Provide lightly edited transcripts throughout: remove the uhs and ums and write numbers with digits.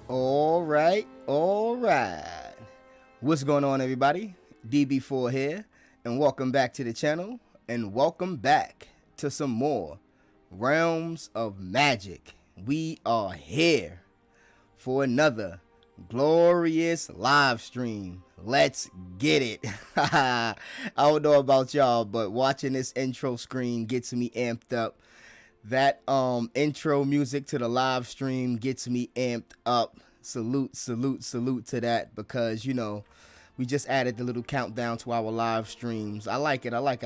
All right, all right. What's going on, everybody? DB4 here, and welcome back to the channel, and welcome back to some more Realms of Magic. We are here for another glorious live stream. Let's get it. I don't know about y'all, but watching this intro screen gets me amped up. That intro music to the live stream gets me amped up. Salute to that, because you know we just added the little countdown to our live streams. I like it a lot.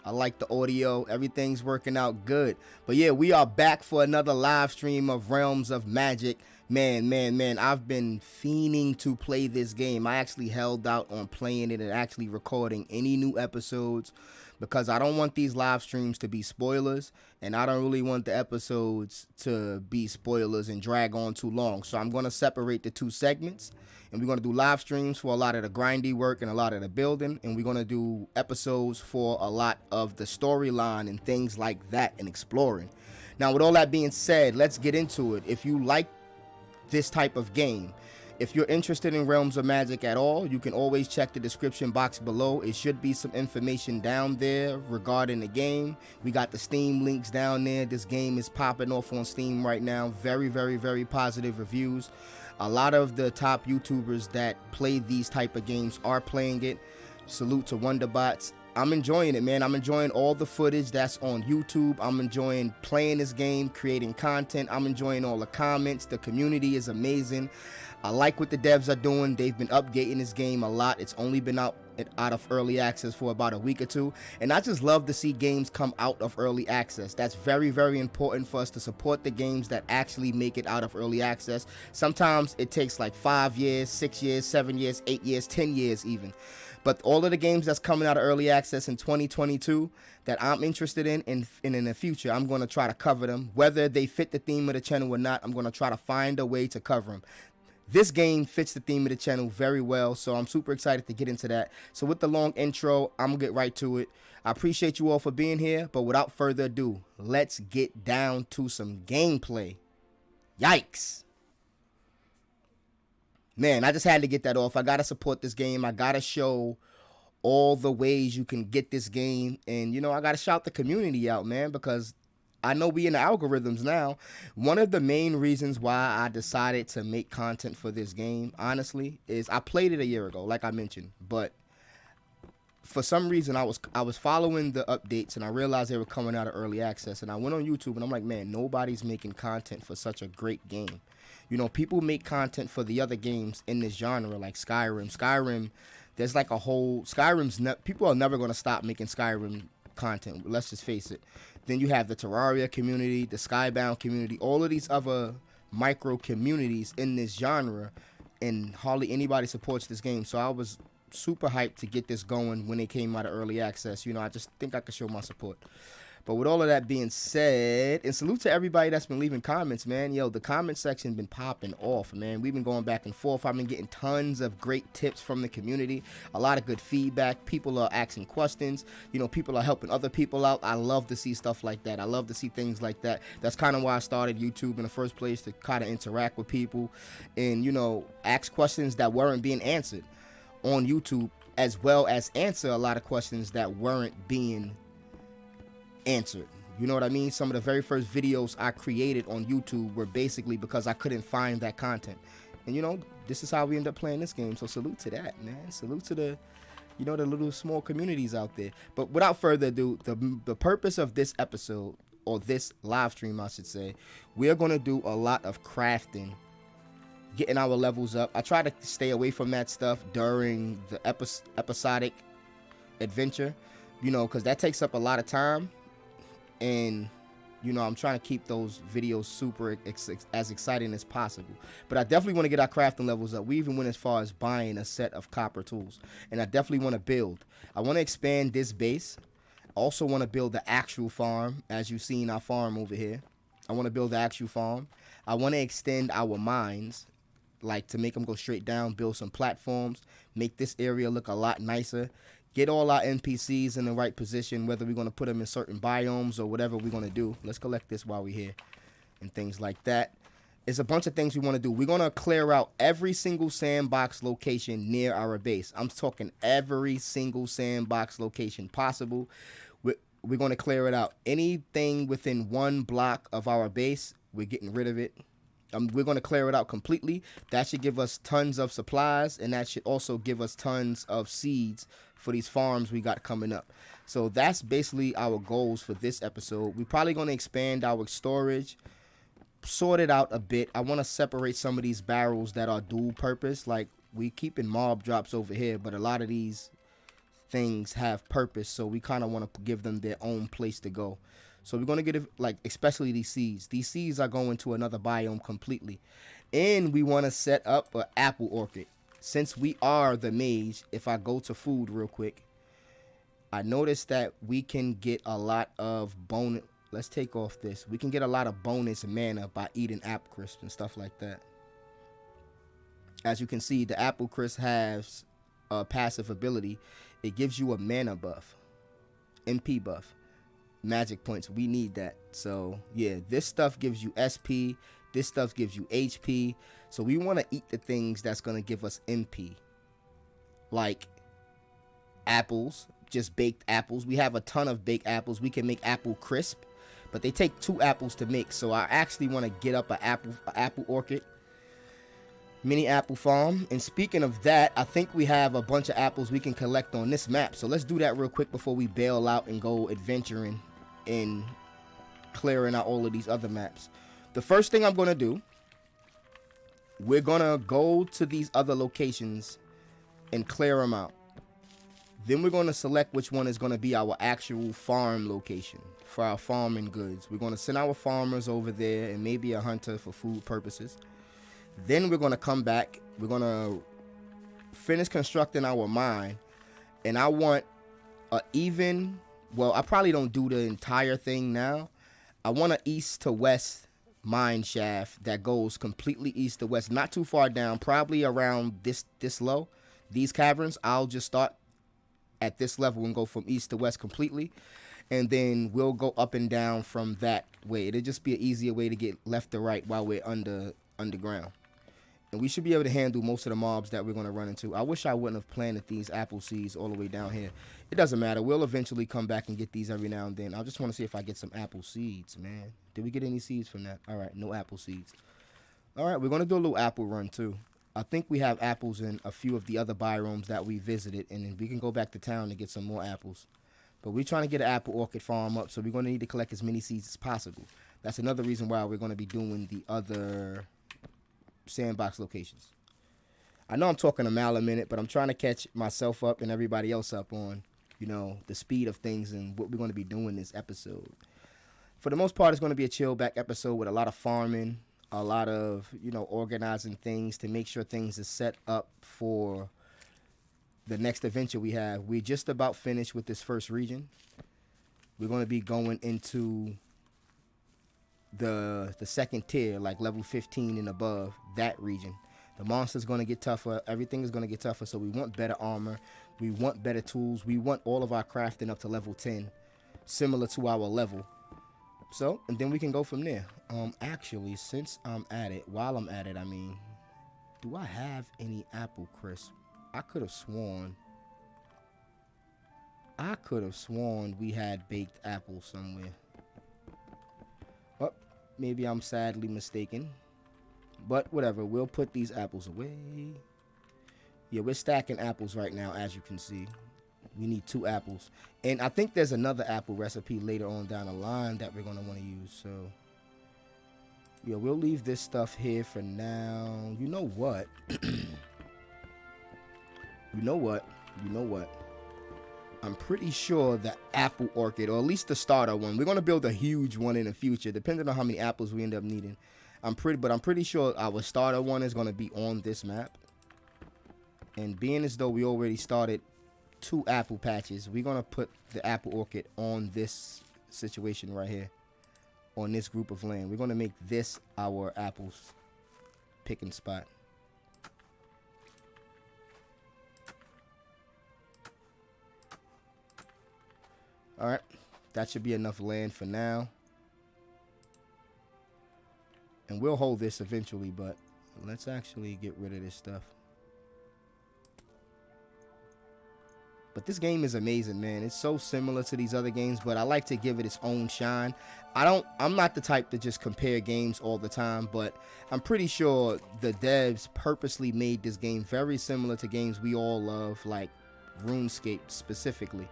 I like the audio, everything's working out good. But yeah, we are back for another live stream of Realms of Magic. Man, I've been fiending to play this game. I actually held out on playing it and actually recording any new episodes, because I don't want these live streams to be spoilers, and I don't really want the episodes to be spoilers and drag on too long. So I'm going to separate the two segments, and we're going to do live streams for a lot of the grindy work and a lot of the building, and we're going to do episodes for a lot of the storyline and things like that and exploring. Now, with all that being said, let's get into it. If you like this type of game, if you're interested in Realms of Magic at all, you can always check the description box below. It should be some information down there regarding the game. We got the Steam links down there. This game is popping off on Steam right now. Very positive reviews. A lot of the top YouTubers that play these type of games are playing it. Salute to Wonderbots. I'm enjoying it, man. I'm enjoying all the footage that's on YouTube. I'm enjoying playing this game, creating content. I'm enjoying all the comments. The community is amazing. I like what the devs are doing. They've been updating this game a lot. It's only been out of early access for about a week or two, and I just love to see games come out of early access. That's very important for us to support the games that actually make it out of early access. Sometimes it takes like 5 years, 6 years, 7 years, 8 years, 10 years even. But all of the games that's coming out of early access in 2022 that I'm interested in the future, I'm going to try to cover them. Whether they fit the theme of the channel or not, I'm going to try to find a way to cover them. This game fits the theme of the channel very well, so I'm super excited to get into that. So with the long intro, I'm going to get right to it. I appreciate you all for being here, but without further ado, let's get down to some gameplay. Yikes. Man, I just had to get that off. I got to support this game. I got to show all the ways you can get this game. And, you know, I got to shout the community out, man, because I know we in the algorithms now. One of the main reasons why I decided to make content for this game, honestly, is I played it a year ago, like I mentioned. But for some reason, I was following the updates, and I realized they were coming out of early access. And I went on YouTube, and I'm like, man, nobody's making content for such a great game. You know, people make content for the other games in this genre, like Skyrim. There's like a whole people are never going to stop making Skyrim content. Let's just face it. Then you have the Terraria community, the Skybound community, all of these other micro communities in this genre, and hardly anybody supports this game. So I was super hyped to get this going when it came out of early access. You know, I just think I could show my support. But with all of that being said, and salute to everybody that's been leaving comments, man. Yo, the comment section been popping off, man. We've been going back and forth. I've been getting tons of great tips from the community. A lot of good feedback. People are asking questions. You know, people are helping other people out. I love to see stuff like that. I love to see things like that. That's kind of why I started YouTube in the first place, to kind of interact with people and, you know, ask questions that weren't being answered on YouTube, as well as answer a lot of questions that weren't being answered. You know what I mean? Some of the very first videos I created on YouTube were basically because I couldn't find that content. And you know, this is how we end up playing this game. So salute to that, man. Salute to the, you know, the little small communities out there. But without further ado, the purpose of this episode, or this live stream I should say, we're going to do a lot of crafting, getting our levels up. I try to stay away from that stuff during the episodic adventure, you know, because that takes up a lot of time. And, you know, I'm trying to keep those videos super as exciting as possible. But I definitely want to get our crafting levels up. We even went as far as buying a set of copper tools. And I definitely want to build. I want to expand this base. I also want to build the actual farm. As you've seen our farm over here, I want to build the actual farm. I want to extend our mines, like to make them go straight down, build some platforms, make this area look a lot nicer. Get all our NPCs in the right position, whether we're going to put them in certain biomes or whatever we're going to do. Let's collect this while we're here and things like that. It's a bunch of things we want to do. We're going to clear out every single sandbox location near our base. I'm talking every single sandbox location possible. We're going to clear it out. Anything within 1 block of our base, we're getting rid of it. We're going to clear it out completely. That should give us tons of supplies, and that should also give us tons of seeds for these farms we got coming up. So that's basically our goals for this episode. We're probably going to expand our storage, sort it out a bit. I want to separate some of these barrels that are dual purpose. Like, we keeping mob drops over here, but a lot of these things have purpose, so we kind of want to give them their own place to go. So we're going to get, like, especially these seeds. These seeds are going to another biome completely. And we want to set up an apple orchard. Since we are the mage, if I go to food real quick, I noticed that we can get a lot of bonus. Let's take off this. We can get a lot of bonus mana by eating apple crisp and stuff like that. As you can see, the apple crisp has a passive ability. It gives you a mana buff, MP buff. Magic points, we need that. So yeah, this stuff gives you SP, this stuff gives you HP. So we want to eat the things that's going to give us MP, like apples, just baked apples. We have a ton of baked apples. We can make apple crisp, but they take 2 apples to make. So I actually want to get up an apple orchard, mini apple farm. And speaking of that, I think we have a bunch of apples we can collect on this map. So let's do that real quick before we bail out and go adventuring in clearing out all of these other maps. The first thing I'm going to do, we're going to go to these other locations and clear them out. Then we're going to select which one is going to be our actual farm location for our farming goods. We're going to send our farmers over there and maybe a hunter for food purposes. Then we're going to come back. We're going to finish constructing our mine. And I want a even... Well, I probably don't do the entire thing now. I want an east to west mine shaft that goes completely east to west, not too far down, probably around this low. These caverns, I'll just start at this level and go from east to west completely. And then we'll go up and down from that way. It'll just be an easier way to get left to right while we're underground. And we should be able to handle most of the mobs that we're going to run into. I wish I wouldn't have planted these apple seeds all the way down here. It doesn't matter. We'll eventually come back and get these every now and then. I just want to see if I get some apple seeds, man. Did we get any seeds from that? All right, no apple seeds. All right, we're going to do a little apple run, too. I think we have apples in a few of the other biomes that we visited, and then we can go back to town to get some more apples. But we're trying to get an apple orchard farm up, so we're going to need to collect as many seeds as possible. That's another reason why we're going to be doing the other sandbox locations. I know I'm talking a mile a minute, but I'm trying to catch myself up and everybody else up on, you know, the speed of things and what we're going to be doing this episode. For the most part, it's going to be a chill back episode with a lot of farming, a lot of, you know, organizing things to make sure things are set up for the next adventure we have. We're just about finished with this first region. We're going to be going into the second tier, like level 15 and above, that region. The monster's going to get tougher. Everything is going to get tougher. So we want better armor. We want better tools. We want all of our crafting up to level 10, similar to our level. So, and then we can go from there. Actually, since I'm at it, while I'm at it, I mean, do I have any apple crisp? I could have sworn we had baked apples somewhere. Well, maybe I'm sadly mistaken. But whatever, we'll put these apples away. Yeah, we're stacking apples right now, as you can see. We need 2 apples. And I think there's another apple recipe later on down the line that we're going to want to use. So, yeah, we'll leave this stuff here for now. You know what? You know what? I'm pretty sure the apple orchard, or at least the starter one, we're going to build a huge one in the future, depending on how many apples we end up needing. I'm pretty sure our starter one is going to be on this map. And being as though we already started 2 apple patches, we're going to put the apple orchard on this situation right here, on this group of land. We're going to make this our apples picking spot. Alright, that should be enough land for now. And we'll hold this eventually, but let's actually get rid of this stuff. But this game is amazing, man. It's so similar to these other games, but I like to give it its own shine. I'm not the type to just compare games all the time, but I'm pretty sure the devs purposely made this game very similar to games we all love, like RuneScape specifically.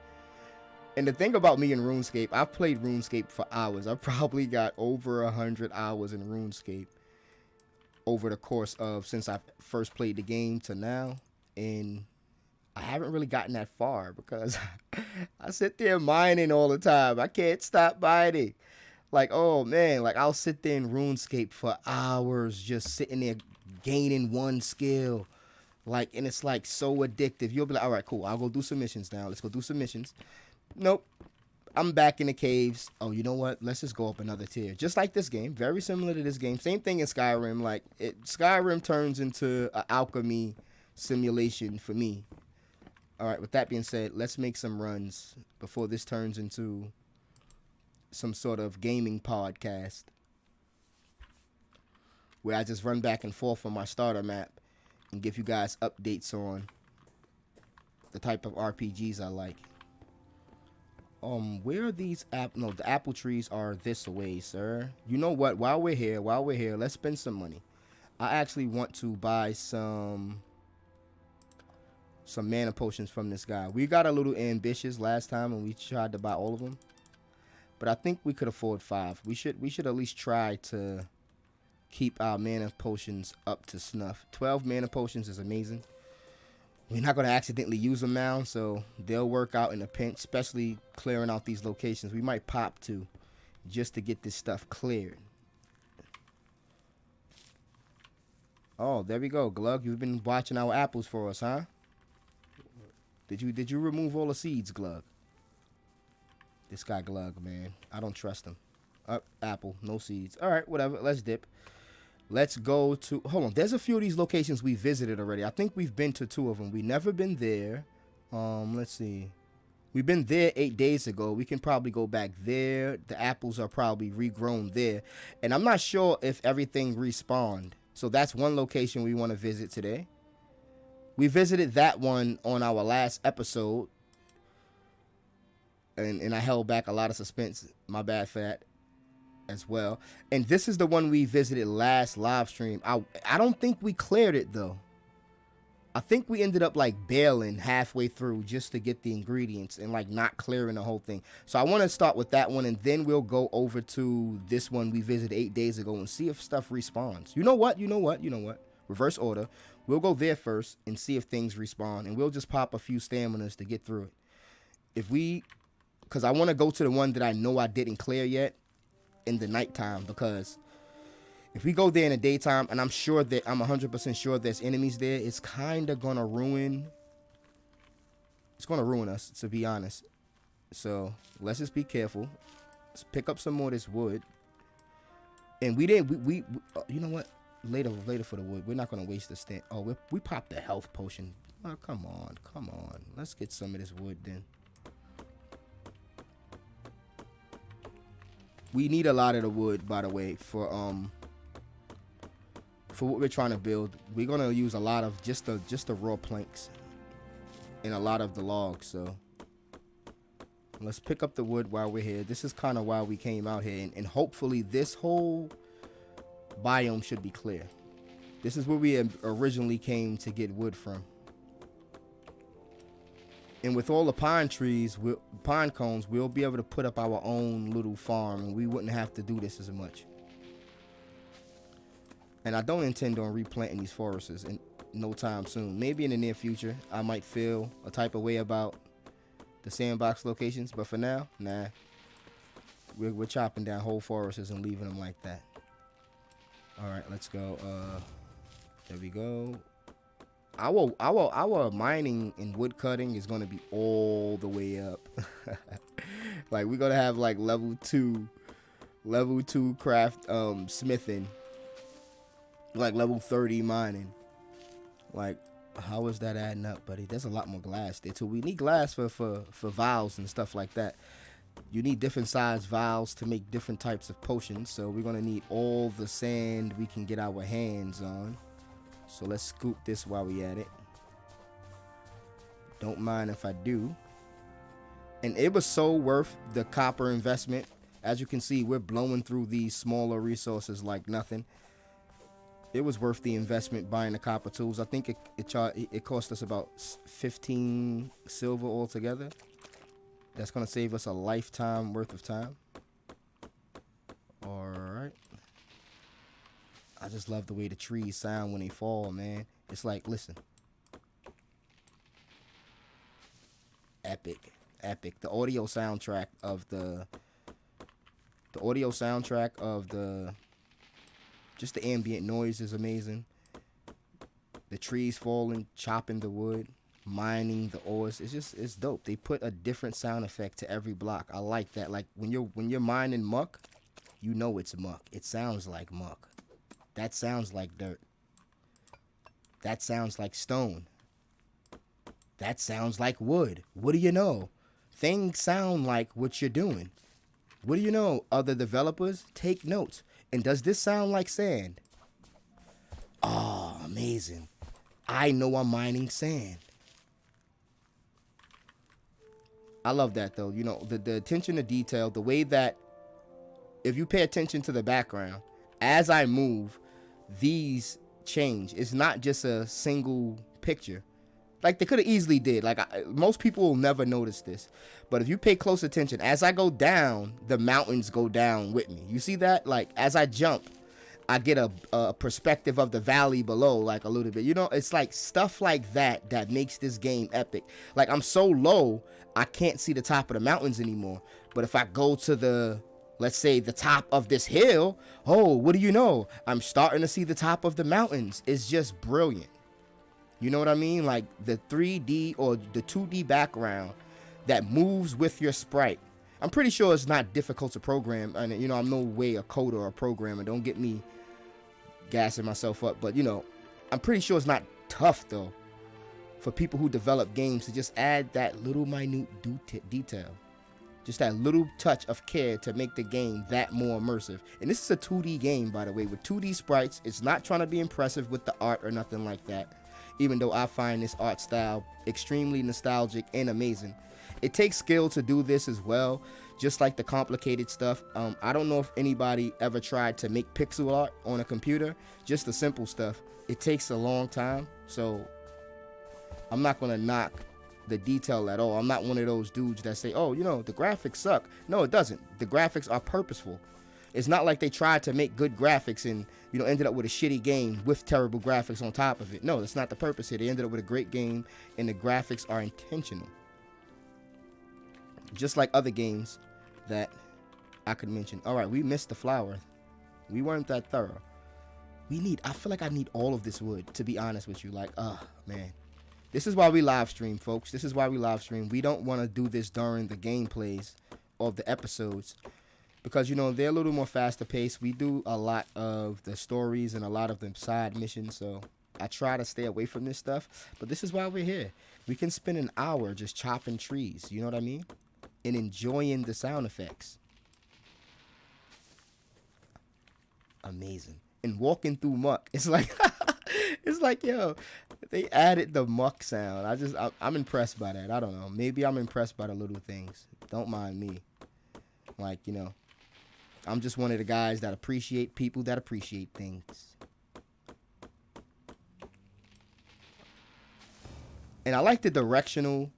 And the thing about me in RuneScape, I've played RuneScape for hours. I've probably got over 100 hours in RuneScape over the course of since I first played the game to now. And I haven't really gotten that far because I sit there mining all the time. I can't stop mining. Like, oh man, like I'll sit there in RuneScape for hours just sitting there gaining one skill. Like, and it's like so addictive. You'll be like, all right, cool. I'll go do some missions now. Let's go do some missions. Nope. I'm back in the caves. Oh, you know what? Let's just go up another tier. Just like this game. Very similar to this game. Same thing in Skyrim. Like, Skyrim turns into an alchemy simulation for me. All right, with that being said, let's make some runs before this turns into some sort of gaming podcast where I just run back and forth on my starter map and give you guys updates on the type of RPGs I like. Where are these no, the apple trees are this away, sir. You know what? While we're here, let's spend some money. I actually want to buy some mana potions from this guy. We got a little ambitious last time and we tried to buy all of them, but I think we could afford 5. We should at least try to keep our mana potions up to snuff. 12 mana potions is amazing. We're not going to accidentally use them now, so they'll work out in a pinch, especially clearing out these locations. We might pop 2 just to get this stuff cleared. Oh, there we go, Glug. You've been watching our apples for us, huh? Did you remove all the seeds, Glug? This guy Glug, man. I don't trust him. Apple, no seeds. All right, whatever. Let's dip. Let's go to... Hold on. There's a few of these locations we visited already. I think we've been to 2 of them. We never been there. Let's see. We've been there 8 days ago. We can probably go back there. The apples are probably regrown there. And I'm not sure if everything respawned. So that's one location we want to visit today. We visited that one on our last episode. And I held back a lot of suspense. My bad for that as well. And this is the one we visited last live stream. I don't think we cleared it though. I think we ended up like bailing halfway through just to get the ingredients and like not clearing the whole thing. So I want to start with that one and then we'll go over to this one we visited 8 days ago and see if stuff respawns. You know what? Reverse order. We'll go there first and see if things respawn, and we'll just pop a few staminas to get through it. Because I want to go to the one that I know I didn't clear yet in the nighttime, because if we go there in the daytime, and I'm 100% sure there's enemies there, it's kind of going to ruin us, to be honest. So let's just be careful. Let's pick up some more of this wood. And we you know what? Later for the wood. We're not going to waste the stand. Oh, we popped the health potion. Oh, come on. Let's get some of this wood then. We need a lot of the wood, by the way, for what we're trying to build. We're going to use a lot of just the raw planks and a lot of the logs. So let's pick up the wood while we're here. This is kind of why we came out here, and hopefully this whole biome should be clear. This is where we originally came to get wood from. And with all the pine trees, pine cones, we'll be able to put up our own little farm, and we wouldn't have to do this as much. And I don't intend on replanting these forests in no time soon. Maybe in the near future, I might feel a type of way about the sandbox locations, but for now, nah. We're chopping down whole forests and leaving them like that. All right, let's go. There we go. Our mining and wood cutting is going to be all the way up. Like we're going to have like level 2 craft smithing, like level 30 mining. Like how is that adding up, buddy? There's a lot more glass there too. We need glass for vials and stuff like that. You need different size vials to make different types of potions, so we're gonna need all the sand we can get our hands on. So let's scoop this while we at it. Don't mind if I do. And it was so worth the copper investment. As you can see, we're blowing through these smaller resources like nothing. It was worth the investment buying the copper tools. I think it cost us about 15 silver altogether. That's gonna save us a lifetime worth of time. All right. I just love the way the trees sound when they fall, man. It's like, listen. Epic. Epic. The audio soundtrack of just the ambient noise is amazing. The trees falling, chopping the wood, mining the ores. It's dope. They put a different sound effect to every block. I like that. Like when you're mining muck, you know it's muck. It sounds like muck. That sounds like dirt. That sounds like stone. That sounds like wood. What do you know? Things sound like what you're doing. What do you know? Other developers, take notes. And does this sound like sand? Oh, amazing. I know I'm mining sand. I love that though. You know, the attention to detail, the way that if you pay attention to the background, as I move, these change. It's not just a single picture. Like they could have easily did. Like most people will never notice this. But if you pay close attention, as I go down, the mountains go down with me. You see that? Like as I jump, I get a perspective of the valley below, like a little bit. You know, it's like stuff like that that makes this game epic. Like I'm so low, I can't see the top of the mountains anymore. But if I go to the, let's say, the top of this hill, oh, what do you know? I'm starting to see the top of the mountains. It's just brilliant. You know what I mean? Like the 3D or the 2D background that moves with your sprite. I'm pretty sure it's not difficult to program. And, you know, I'm no way a coder or a programmer. Don't get me gassing myself up. But, you know, I'm pretty sure it's not tough, though, for people who develop games to just add that little minute detail. Just that little touch of care to make the game that more immersive. And this is a 2D game, by the way, with 2D sprites. It's not trying to be impressive with the art or nothing like that. Even though I find this art style extremely nostalgic and amazing. It takes skill to do this as well, just like the complicated stuff. I don't know if anybody ever tried to make pixel art on a computer, just the simple stuff. It takes a long time, so I'm not going to knock the detail at all. I'm not one of those dudes that say, oh, you know, the graphics suck. No, it doesn't. The graphics are purposeful. It's not like they tried to make good graphics and, you know, ended up with a shitty game with terrible graphics on top of it. No, that's not the purpose here. They ended up with a great game and the graphics are intentional. Just like other games that I could mention. All right, we missed the flower. We weren't that thorough. I feel like I need all of this wood, to be honest with you. Like, man. This is why we live stream, folks. This is why we live stream. We don't want to do this during the gameplays of the episodes. Because, you know, they're a little more faster paced. We do a lot of the stories and a lot of the side missions. So I try to stay away from this stuff. But this is why we're here. We can spend an hour just chopping trees. You know what I mean? And enjoying the sound effects. Amazing. And walking through muck. It's like, it's like, yo, they added the muck sound. I'm impressed by that. I don't know. Maybe I'm impressed by the little things. Don't mind me. Like, you know. I'm just one of the guys that appreciate people that appreciate things. And I like the directional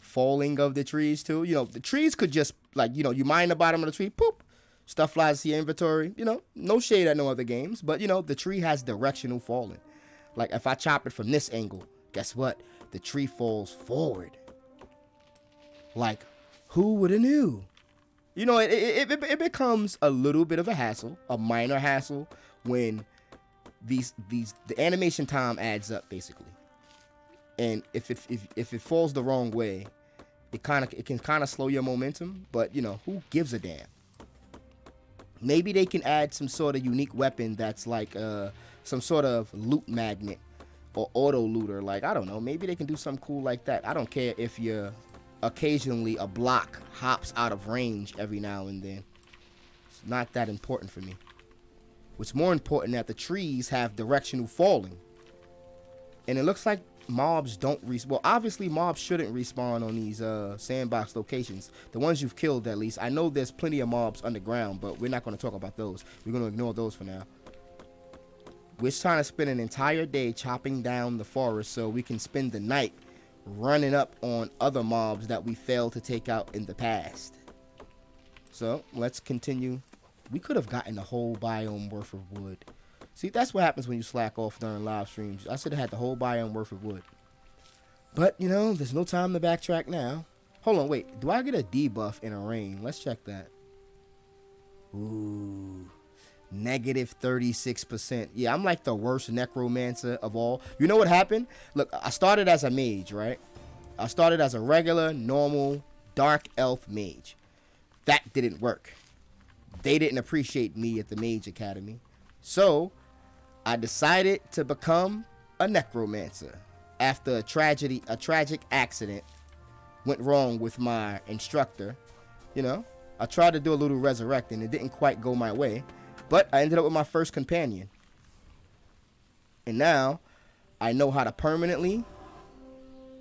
falling of the trees too. You know, the trees could just, like, you know, you mine the bottom of the tree, poop, stuff flies to your inventory. You know, no shade at no other games, but, you know, the tree has directional falling. Like, if I chop it from this angle, guess what? The tree falls forward. Like, who would have knew? You know, it becomes a little bit of a hassle, a minor hassle, when the animation time adds up, basically. And if it falls the wrong way, it can kind of slow your momentum. But, you know, who gives a damn? Maybe they can add some sort of unique weapon that's like some sort of loot magnet or auto looter. Like, I don't know. Maybe they can do something cool like that. I don't care if you're occasionally a block hops out of range every now and then. It's not that important for me. What's more important that the trees have directional falling. And it looks like mobs don't respawn. Well, obviously mobs shouldn't respawn on these sandbox locations. The ones you've killed, at least. I know there's plenty of mobs underground, but we're not going to talk about those. We're going to ignore those for now. We're trying to spend an entire day chopping down the forest so we can spend the night running up on other mobs that we failed to take out in the past. So let's continue. We could have gotten a whole biome worth of wood. See, that's what happens when you slack off during live streams. I should have had the whole biome worth of wood. But, you know, there's no time to backtrack now. Hold on, wait. Do I get a debuff in a rain? Let's check that. Ooh. Negative 36%. Yeah, I'm like the worst necromancer of all. You know what happened? Look, I started as a mage, right? I started as a regular, normal, dark elf mage. That didn't work. They didn't appreciate me at the Mage Academy. So, I decided to become a necromancer. After a tragic accident went wrong with my instructor, you know, I tried to do a little resurrecting. It didn't quite go my way. But I ended up with my first companion. And now, I know how to permanently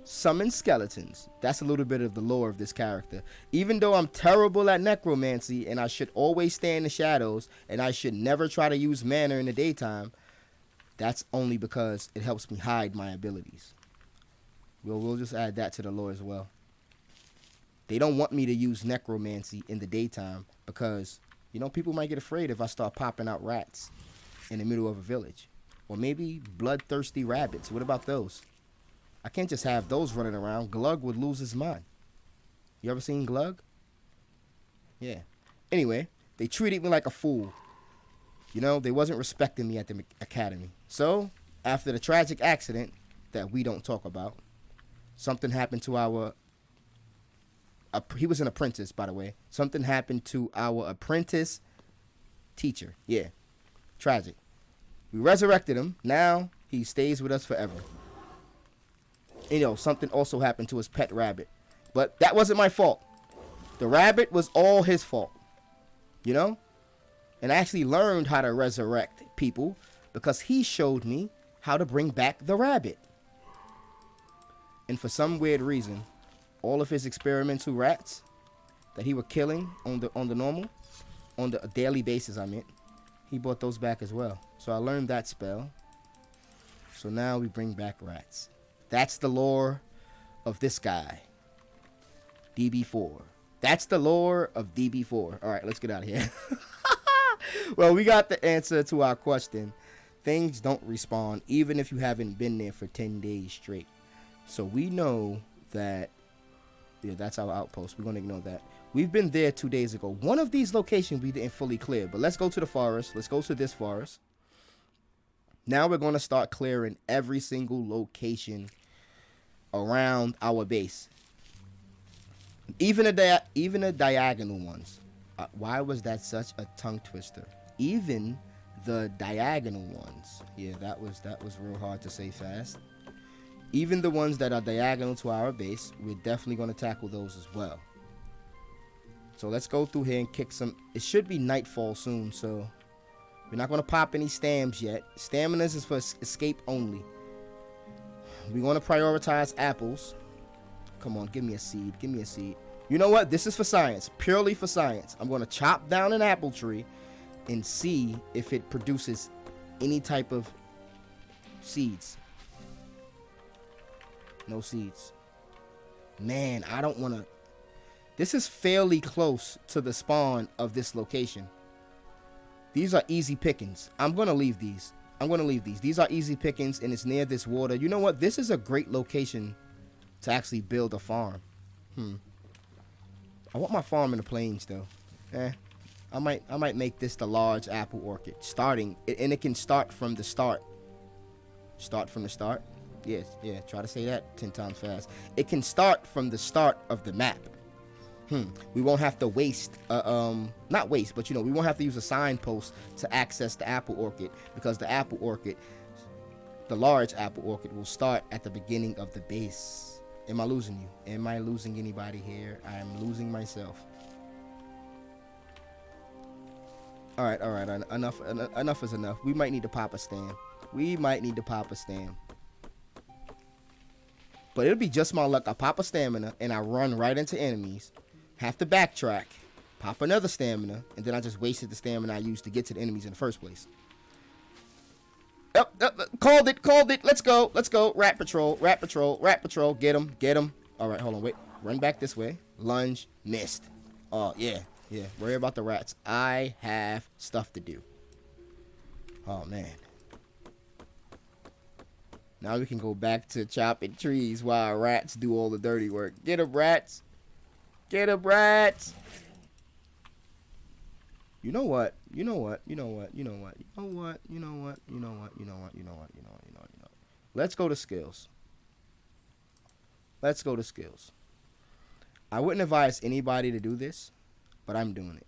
summon skeletons. That's a little bit of the lore of this character. Even though I'm terrible at necromancy, and I should always stay in the shadows, and I should never try to use mana in the daytime, that's only because it helps me hide my abilities. We'll just add that to the lore as well. They don't want me to use necromancy in the daytime because, you know, people might get afraid if I start popping out rats in the middle of a village. Or maybe bloodthirsty rabbits. What about those? I can't just have those running around. Glug would lose his mind. You ever seen Glug? Yeah. Anyway, they treated me like a fool. You know, they wasn't respecting me at the academy. So, after the tragic accident that we don't talk about, something happened to our... he was an apprentice, by the way. Something happened to our apprentice teacher. Yeah. Tragic. We resurrected him. Now, he stays with us forever. You know, something also happened to his pet rabbit. But that wasn't my fault. The rabbit was all his fault. You know? And I actually learned how to resurrect people because he showed me how to bring back the rabbit. And for some weird reason, all of his experimental rats that he was killing on the daily basis, I meant, he brought those back as well. So I learned that spell. So now we bring back rats. That's the lore of this guy. DB4. That's the lore of DB4. All right, let's get out of here. Well, we got the answer to our question. Things don't respawn even if you haven't been there for 10 days straight. So we know that, yeah, that's our outpost. We're going to ignore that. We've been there 2 days ago. One of these locations we didn't fully clear. But let's go to the forest. Let's go to this forest. Now we're going to start clearing every single location around our base. Even the diagonal ones. Why was that such a tongue twister? Even the diagonal ones. Yeah, that was real hard to say fast. Even the ones that are diagonal to our base, we're definitely going to tackle those as well. So let's go through here and kick some. It should be nightfall soon, so we're not going to pop any stams yet. Staminas is for escape only. We want to prioritize apples. Come on, give me a seed. Give me a seed. You know what? This is for science. Purely for science. I'm going to chop down an apple tree and see if it produces any type of seeds. No seeds. Man, I don't want to... This is fairly close to the spawn of this location. These are easy pickings. I'm going to leave these. These are easy pickings, and it's near this water. You know what? This is a great location to actually build a farm. I want my farm in the plains, though. I might make this the large apple orchard. And it can start from the start. Start from the start? Yes, yeah, try to say that 10 times fast. It can start from the start of the map. We won't have to waste, not waste, but, you know, we won't have to use a signpost to access the apple orchard because the apple orchard, the large apple orchard, will start at the beginning of the base. Am I losing you? Am I losing anybody here? I am losing myself. All right. Enough is enough. We might need to pop a stand. But it'll be just my luck. I pop a stamina and I run right into enemies. Have to backtrack. Pop another stamina. And then I just wasted the stamina I used to get to the enemies in the first place. Called it. Let's go. Rat patrol. Get him. All right, hold on. Wait. Run back this way. Lunge. Missed. Oh, yeah. Worry about the rats. I have stuff to do. Oh, man. Now we can go back to chopping trees while rats do all the dirty work. Get 'em, rats. You know what? Let's go to skills. I wouldn't advise anybody to do this, but I'm doing it.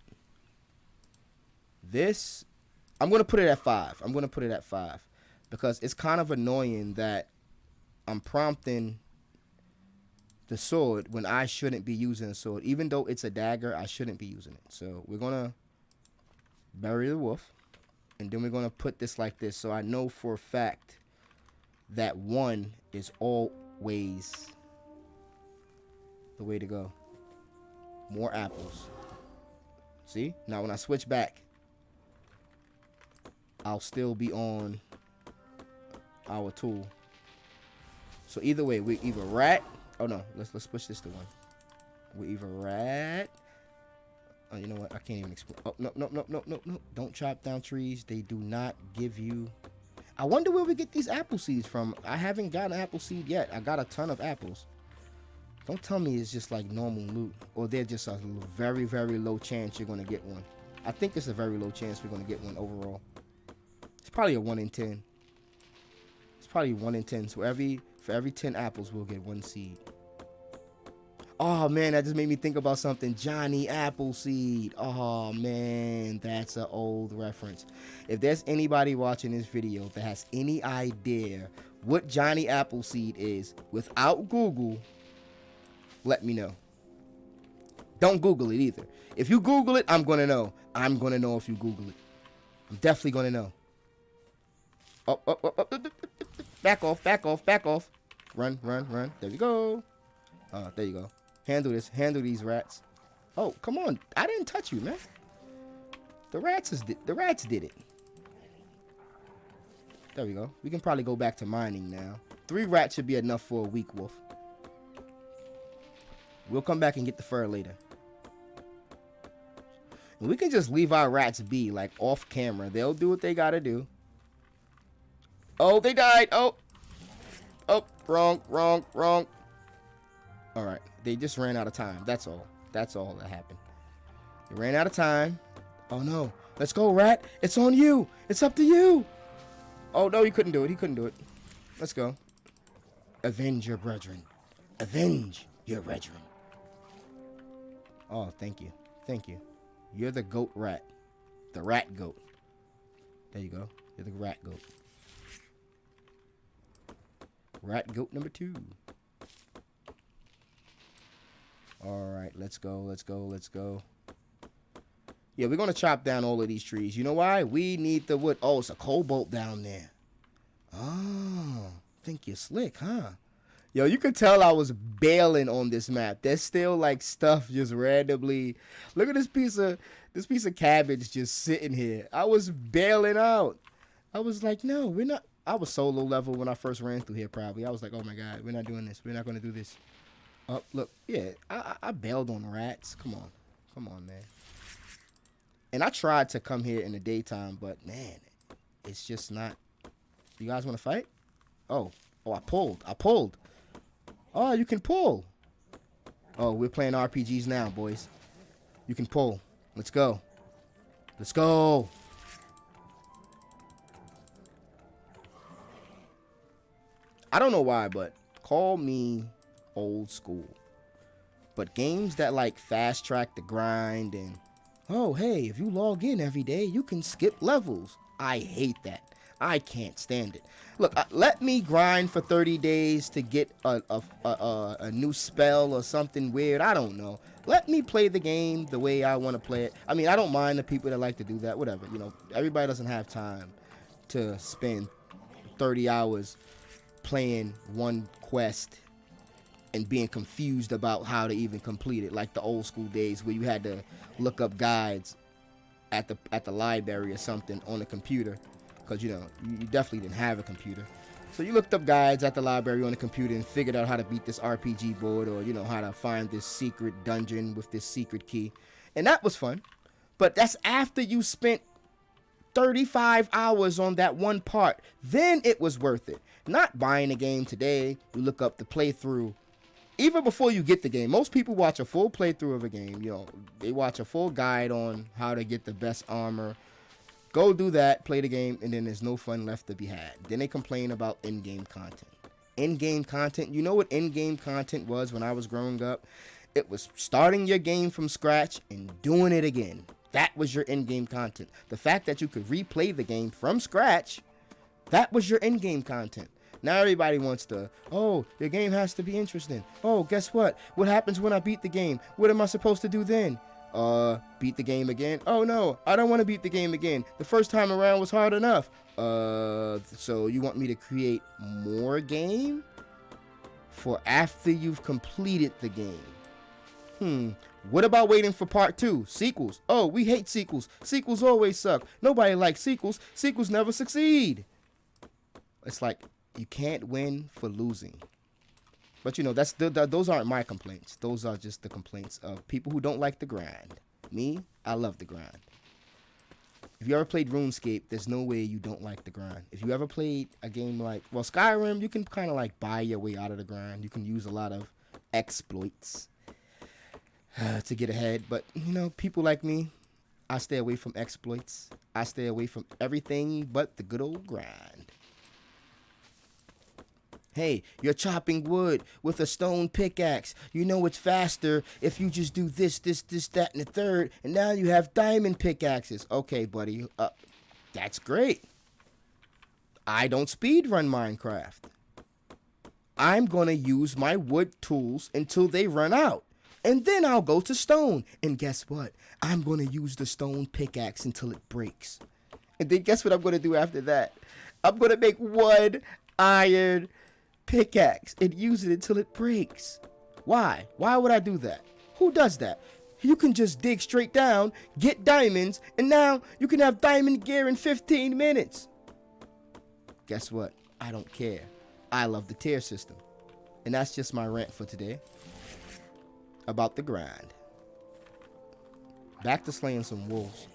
I'm going to put it at 5. Because it's kind of annoying that I'm prompting the sword when I shouldn't be using a sword. Even though it's a dagger, I shouldn't be using it. So we're going to bury the wolf. And then we're going to put this like this. So I know for a fact that 1 is always the way to go. More apples. See? Now when I switch back, I'll still be on our tool. So either way, we either rat. Oh no, let's push this to 1. We either rat. Oh, you know what? I can't even explain. Oh no! Don't chop down trees. They do not give you. I wonder where we get these apple seeds from. I haven't got an apple seed yet. I got a ton of apples. Don't tell me it's just like normal loot, or they're just a very, very low chance you're gonna get one. I think it's a very low chance we're gonna get one overall. It's probably a 1 in 10. It's probably 1 in 10. So for every 10 apples, we'll get 1 seed. Oh man, that just made me think about something. Johnny Appleseed. Oh man, that's an old reference. If there's anybody watching this video that has any idea what Johnny Appleseed is without Google, let me know. Don't Google it either. If you Google it, I'm gonna know. I'm gonna know if you Google it. I'm definitely gonna know. Oh. Back off. Run. There we go. There you go. Handle this. Handle these rats. Oh, come on. I didn't touch you, man. The rats did it. There we go. We can probably go back to mining now. 3 rats should be enough for a week, wolf. We'll come back and get the fur later. And we can just leave our rats be, like, off camera. They'll do what they gotta do. Oh, they died. Oh, wrong. All right. They just ran out of time. That's all that happened. They ran out of time. Oh, no. Let's go, rat. It's on you. It's up to you. Oh, no, he couldn't do it. Let's go. Avenge your brethren. Oh, thank you. You're the goat rat. The rat goat. There you go. You're the rat goat. Rat goat number 2. All right, let's go. Yeah, we're going to chop down all of these trees. You know why? We need the wood. Oh, it's a cobalt down there. Oh, think you're slick, huh? Yo, you could tell I was bailing on this map. There's still like stuff just randomly. Look at this piece of cabbage just sitting here. I was bailing out. I was like, no, we're not. I was so low level when I first ran through here probably. I was like, oh my God, we're not doing this. We're not going to do this. Oh, look. Yeah, I bailed on rats. Come on, man. And I tried to come here in the daytime, but man, it's just not. You guys want to fight? Oh, I pulled. Oh, you can pull. Oh, we're playing RPGs now, boys. You can pull. Let's go. I don't know why, but call me old school. But games that like fast track the grind and, oh, hey, if you log in every day, you can skip levels. I hate that. I can't stand it. Look, let me grind for 30 days to get a new spell or something weird. I don't know. Let me play the game the way I want to play it. I mean, I don't mind the people that like to do that. Whatever, you know. Everybody doesn't have time to spend 30 hours playing one quest and being confused about how to even complete it, like the old school days where you had to look up guides at the library or something on the computer, because you know you definitely didn't have a computer. So you looked up guides at the library on the computer and figured out how to beat this RPG board, or you know, how to find this secret dungeon with this secret key, and that was fun. But that's after you spent 35 hours on that one part. Then it was worth it. Not buying a game today, you look up the playthrough even before you get the game. Most people watch a full playthrough of a game. You know, they watch a full guide on how to get the best armor. Go do that, play the game, and then there's no fun left to be had. Then they complain about in-game content. In-game content, you know what in-game content was when I was growing up? It was starting your game from scratch and doing it again. That was your in-game content. The fact that you could replay the game from scratch, that was your in-game content. Now everybody wants to, oh, your game has to be interesting. Oh, guess what? What happens when I beat the game? What am I supposed to do then? Beat the game again? Oh no, I don't want to beat the game again. The first time around was hard enough. So you want me to create more game for after you've completed the game? What about waiting for part 2? Sequels. Oh, we hate sequels. Sequels always suck. Nobody likes sequels. Sequels never succeed. It's like, you can't win for losing. But you know, those aren't my complaints. Those are just the complaints of people who don't like the grind. Me, I love the grind. If you ever played RuneScape, there's no way you don't like the grind. If you ever played a game like, well, Skyrim, you can kind of like buy your way out of the grind. You can use a lot of exploits to get ahead. But you know, people like me, I stay away from exploits. I stay away from everything but the good old grind. Hey, you're chopping wood with a stone pickaxe. You know it's faster if you just do this, that, and the third. And now you have diamond pickaxes. Okay, buddy. That's great. I don't speedrun Minecraft. I'm going to use my wood tools until they run out. And then I'll go to stone. And guess what? I'm going to use the stone pickaxe until it breaks. And then guess what I'm going to do after that? I'm going to make one iron pickaxe and use it until it breaks. Why? Why would I do that? Who does that? You can just dig straight down, get diamonds, and now you can have diamond gear in 15 minutes. Guess what? I don't care. I love the tier system. And that's just my rant for today about the grind. Back to slaying some wolves.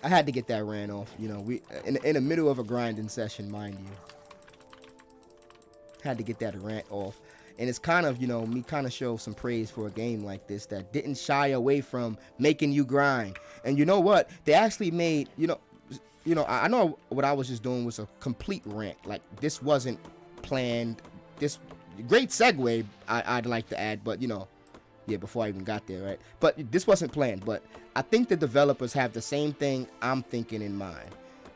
I had to get that rant off. You know, we in the middle of a grinding session, mind you. Had to get that rant off. And it's kind of, you know, me kind of show some praise for a game like this that didn't shy away from making you grind. And you know what? They actually made, you know, I know what I was just doing was a complete rant. Like, this wasn't planned. This great segue I'd like to add, but, you know, yeah, before I even got there, right? But this wasn't planned. But I think the developers have the same thing I'm thinking in mind.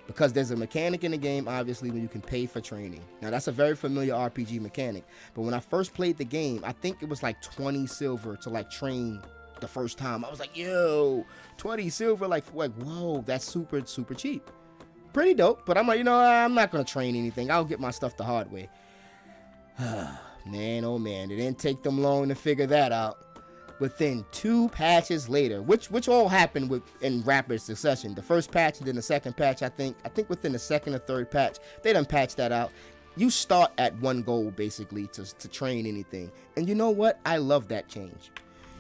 Because there's a mechanic in the game, obviously, when you can pay for training. Now, that's a very familiar RPG mechanic. But when I first played the game, I think it was like 20 silver to, like, train the first time. I was like, yo, 20 silver, like whoa, that's super, super cheap. Pretty dope. But I'm like, you know, I'm not going to train anything. I'll get my stuff the hard way. Man, oh, man. It didn't take them long to figure that out. Within 2 patches later, which all happened in rapid succession. The first patch and then the second patch, I think within the second or third patch, they done patched that out. You start at one goal, basically, to train anything. And you know what? I love that change.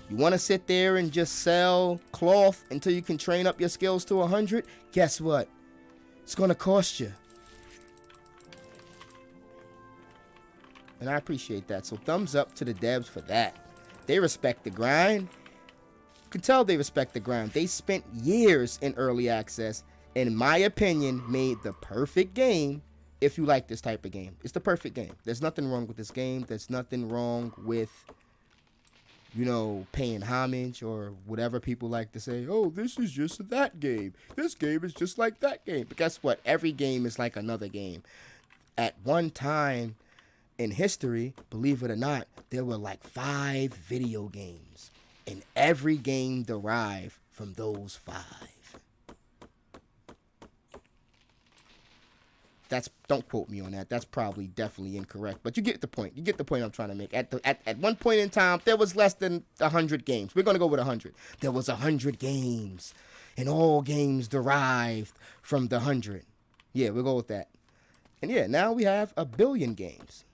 You want to sit there and just sell cloth until you can train up your skills to 100? Guess what? It's going to cost you. And I appreciate that. So thumbs up to the devs for that. They respect the grind. You can tell they respect the grind. They spent years in early access, and in my opinion, made the perfect game if you like this type of game. It's the perfect game. There's nothing wrong with this game. There's nothing wrong with you know, paying homage or whatever people like to say. Oh, this is just that game. This game is just like that game. But guess what? Every game is like another game. At one time in history, believe it or not, there were like 5 video games. And every game derived from those 5. Don't quote me on that. That's probably definitely incorrect. But you get the point. You get the point I'm trying to make. At one point in time, there was less than 100 games. We're going to go with 100. There was 100 games. And all games derived from the 100. Yeah, we'll go with that. And yeah, now we have 1 billion games.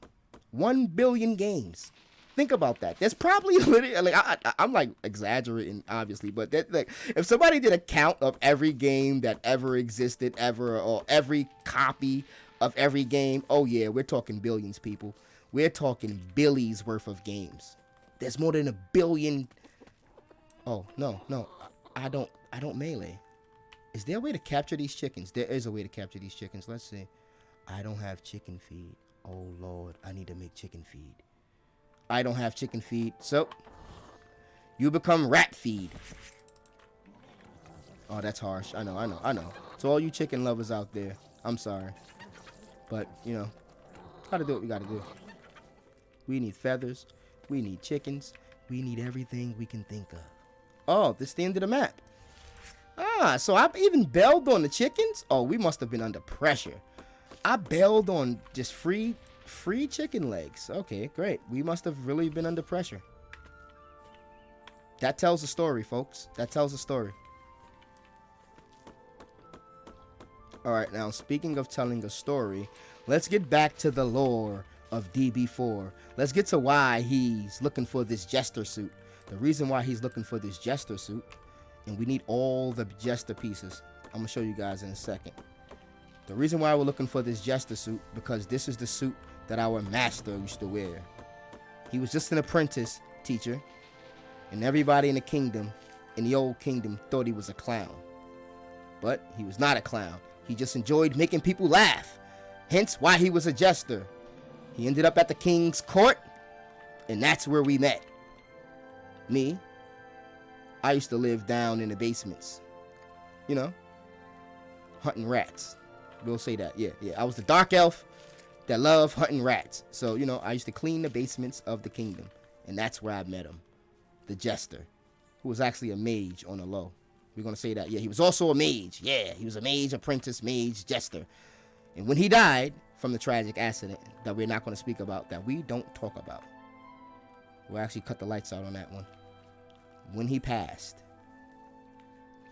1 billion games. Think about that. There's probably literally, like, I'm like exaggerating, obviously, but that, like, if somebody did a count of every game that ever existed ever, or every copy of every game, oh yeah, we're talking billions, people. We're talking billies worth of games. There's more than 1 billion. Oh no, I don't melee. Is there a way to capture these chickens? There is a way to capture these chickens. Let's see. I don't have chicken feed. Oh Lord, I need to make chicken feed. I don't have chicken feed, so you become rat feed. Oh, that's harsh. I know. To all you chicken lovers out there, I'm sorry. But, you know, gotta do what we gotta do. We need feathers. We need chickens. We need everything we can think of. Oh, this is the end of the map. Ah, so I even bailed on the chickens? Oh, we must have been under pressure. I bailed on just free chicken legs. Okay, great. We must have really been under pressure. That tells a story, folks. That tells a story. Alright, now speaking of telling a story, let's get back to the lore of DB4. Let's get to why he's looking for this jester suit. The reason why he's looking for this jester suit, and we need all the jester pieces. I'm going to show you guys in a second. The reason why we're looking for this jester suit, because this is the suit that our master used to wear. He was just an apprentice teacher, and everybody in the kingdom, in the old kingdom, thought he was a clown. But he was not a clown. He just enjoyed making people laugh. Hence why he was a jester. He ended up at the king's court, and that's where we met. Me, I used to live down in the basements, you know, hunting rats. We'll say that. Yeah. I was the dark elf that loved hunting rats. So, you know, I used to clean the basements of the kingdom. And that's where I met him. The jester, who was actually a mage on the low. We're going to say that. Yeah, he was also a mage. Yeah, he was a mage, apprentice, mage, jester. And when he died from the tragic accident that we're not going to speak about, that we don't talk about. We'll actually cut the lights out on that one. When he passed,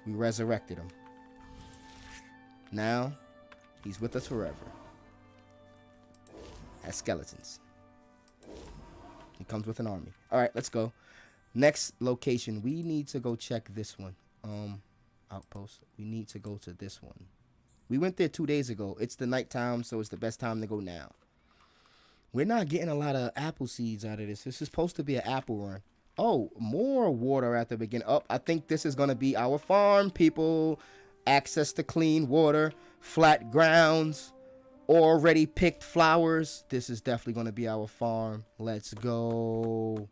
we resurrected him. Now, he's with us forever. As skeletons. He comes with an army. Alright, let's go. Next location. We need to go check this one. Outpost. We need to go to this one. We went there 2 days ago. It's the nighttime, so it's the best time to go now. We're not getting a lot of apple seeds out of this. This is supposed to be an apple run. Oh, more water at the beginning. Oh, I think this is going to be our farm, people. Access to clean water, flat grounds, already picked flowers. This is definitely going to be our farm. Let's go.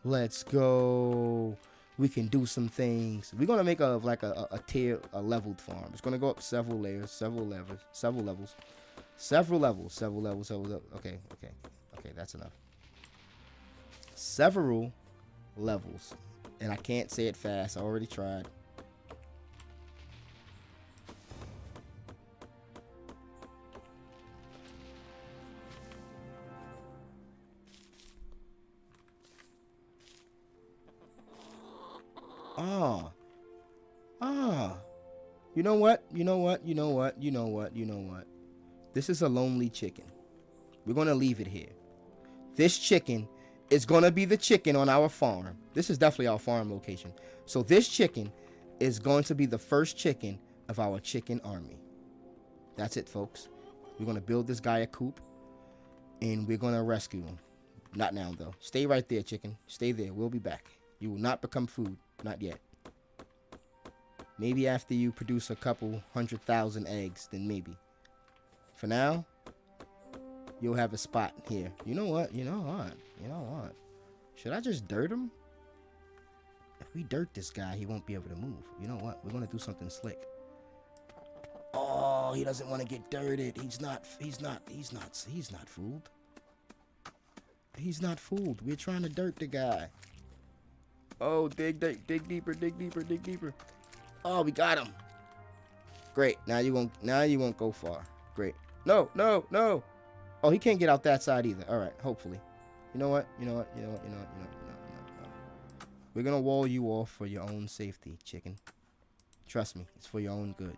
Let's go. We can do some things. We're going to make a leveled farm. It's going to go up several layers, several levels. Okay, that's enough. Several levels. And I can't say it fast. I already tried. You know what? This is a lonely chicken. We're going to leave it here. This chicken is going to be the chicken on our farm. This is definitely our farm location. So this chicken is going to be the first chicken of our chicken army. That's it, folks. We're going to build this guy a coop, and we're going to rescue him. Not now, though. Stay right there, chicken. Stay there. We'll be back. You will not become food. Not yet. Maybe after you produce a couple 100,000 eggs, then maybe. For now, you'll have a spot here. You know what? Should I just dirt him? If we dirt this guy, he won't be able to move. You know what? We're gonna do something slick. Oh, he doesn't want to get dirted. He's not fooled. He's not fooled. We're trying to dirt the guy. Oh, dig deeper, dig deeper, dig deeper. Oh, we got him. Great. Now you won't go far. Great. No. Oh, he can't get out that side either. All right, hopefully. You know what? We're gonna wall you off for your own safety, chicken. Trust me, it's for your own good.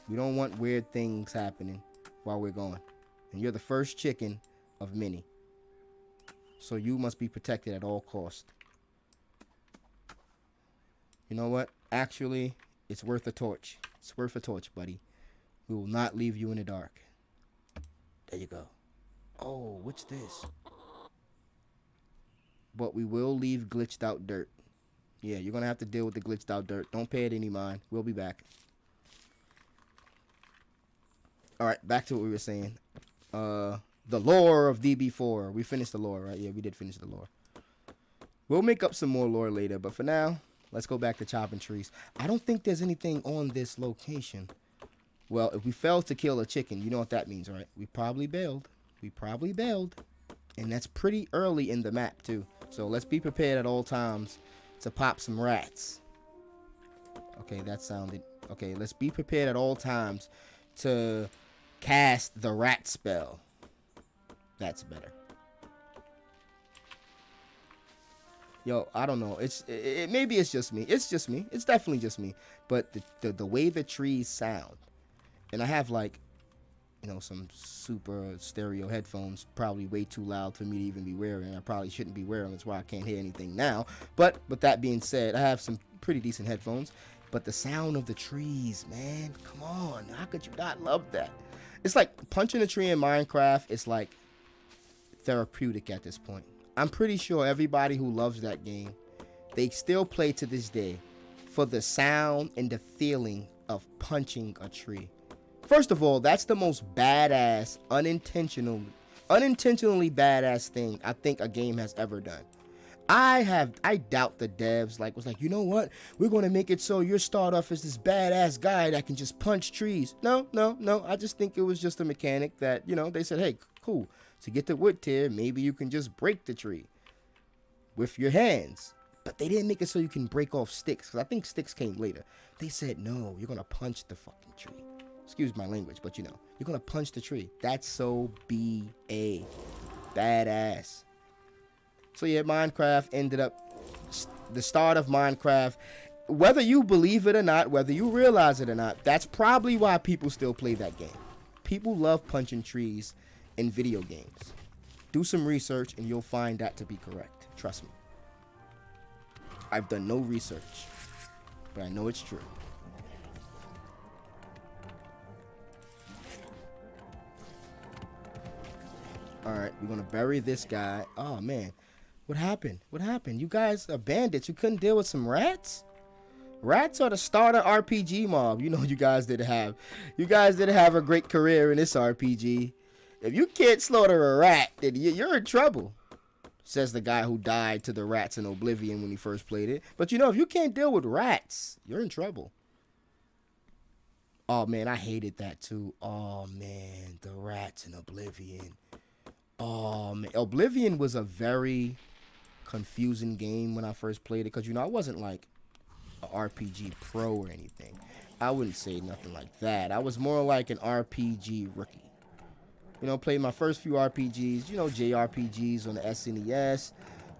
We don't want weird things happening while we're gone. And you're the first chicken of many. So you must be protected at all costs. You know what? Actually, it's worth a torch. It's worth a torch, buddy. We will not leave you in the dark. There you go. Oh, what's this? But we will leave glitched out dirt. Yeah, you're going to have to deal with the glitched out dirt. Don't pay it any mind. We'll be back. Alright, back to what we were saying. The lore of DB4. We finished the lore, right? Yeah, we did finish the lore. We'll make up some more lore later, but for now, let's go back to chopping trees. I don't think there's anything on this location. Well, if we failed to kill a chicken, you know what that means, right? We probably bailed. We probably bailed. And that's pretty early in the map, too. So let's be prepared at all times to pop some rats. Okay, that sounded... Okay, let's be prepared at all times to cast the rat spell. That's better. Yo, I don't know. Maybe it's just me. It's just me. It's definitely just me. But the way the trees sound, and I have like, you know, some super stereo headphones, probably way too loud for me to even be wearing. I probably shouldn't be wearing them. That's why I can't hear anything now. But with that being said, I have some pretty decent headphones. But the sound of the trees, man, come on. How could you not love that? It's like punching a tree in Minecraft. It's like therapeutic at this point. I'm pretty sure everybody who loves that game, they still play to this day for the sound and the feeling of punching a tree. First of all, that's the most badass, unintentionally badass thing I think a game has ever done. I doubt the devs was like, you know what? We're going to make it so you start off as this badass guy that can just punch trees. No. I just think it was just a mechanic that, you know, they said, hey, cool. To get the wood tier, maybe you can just break the tree with your hands. But they didn't make it so you can break off sticks, because I think sticks came later. They said, no, you're going to punch the fucking tree. Excuse my language, but you know, you're going to punch the tree. That's so B.A. Badass. So yeah, Minecraft ended up, the start of Minecraft, whether you believe it or not, whether you realize it or not, that's probably why people still play that game. People love punching trees in video games. Do some research and you'll find that to be correct. Trust me. I've done no research, but I know it's true. Alright, we're gonna bury this guy. Oh man. What happened? What happened? You guys are bandits. You couldn't deal with some rats? Rats are the starter RPG mob. You know you guys didn't have. You guys didn't have a great career in this RPG. If you can't slaughter a rat, then you're in trouble. Says the guy who died to the rats in Oblivion when he first played it. But you know, if you can't deal with rats, you're in trouble. Oh man, I hated that too. Oh man, the rats in Oblivion. Oh man, Oblivion was a very confusing game when I first played it, because you know, I wasn't like an RPG pro or anything. I wouldn't say nothing like that. I was more like an RPG rookie. You know, played my first few RPGs, you know, JRPGs on the SNES.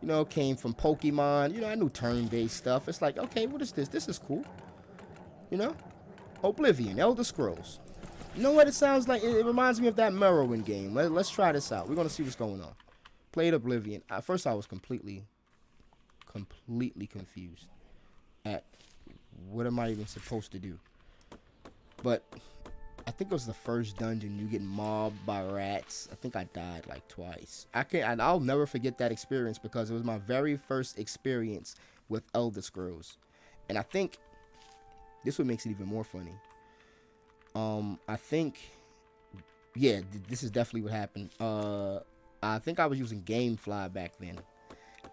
You know, came from Pokemon. You know, I knew turn-based stuff. It's like, okay, what is this? This is cool. You know? Oblivion, Elder Scrolls. You know what it sounds like? It reminds me of that Morrowind game. Let's try this out. We're going to see what's going on. Played Oblivion. At first, I was completely confused at what am I even supposed to do. But I think it was the first dungeon. You get mobbed by rats. I think I died like twice. I'll never forget that experience, because it was my very first experience with Elder Scrolls. And I think this is what makes it even more funny. I think, yeah, this is definitely what happened. I think I was using GameFly back then.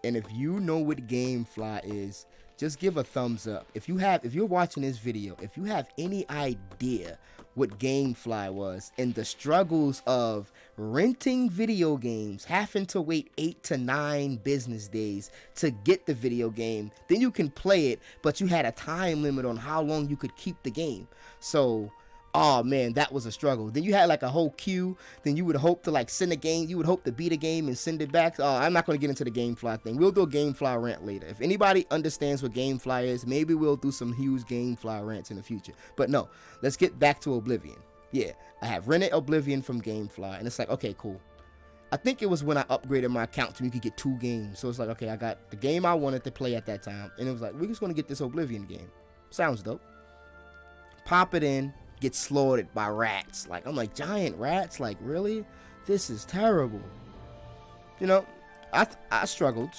And if you know what GameFly is, just give a thumbs up. If you're watching this video, if you have any idea what GameFly was and the struggles of renting video games, having to wait 8 to 9 business days to get the video game, then you can play it, but you had a time limit on how long you could keep the game. So, oh man, that was a struggle. Then you had like a whole queue. Then you would hope to like send a game. You would hope to beat a game and send it back. I'm not going to get into the GameFly thing. We'll do a GameFly rant later. If anybody understands what GameFly is, maybe we'll do some huge GameFly rants in the future. But no, let's get back to Oblivion. Yeah, I have rented Oblivion from GameFly, and it's like, okay, cool. I think it was when I upgraded my account so you could get 2 games. So it's like, okay, I got the game I wanted to play at that time, and it was like, we're just going to get this Oblivion game. Sounds dope. Pop it in. Get slaughtered by rats. Like, I'm like, giant rats? Like, really? This is terrible. You know, I struggled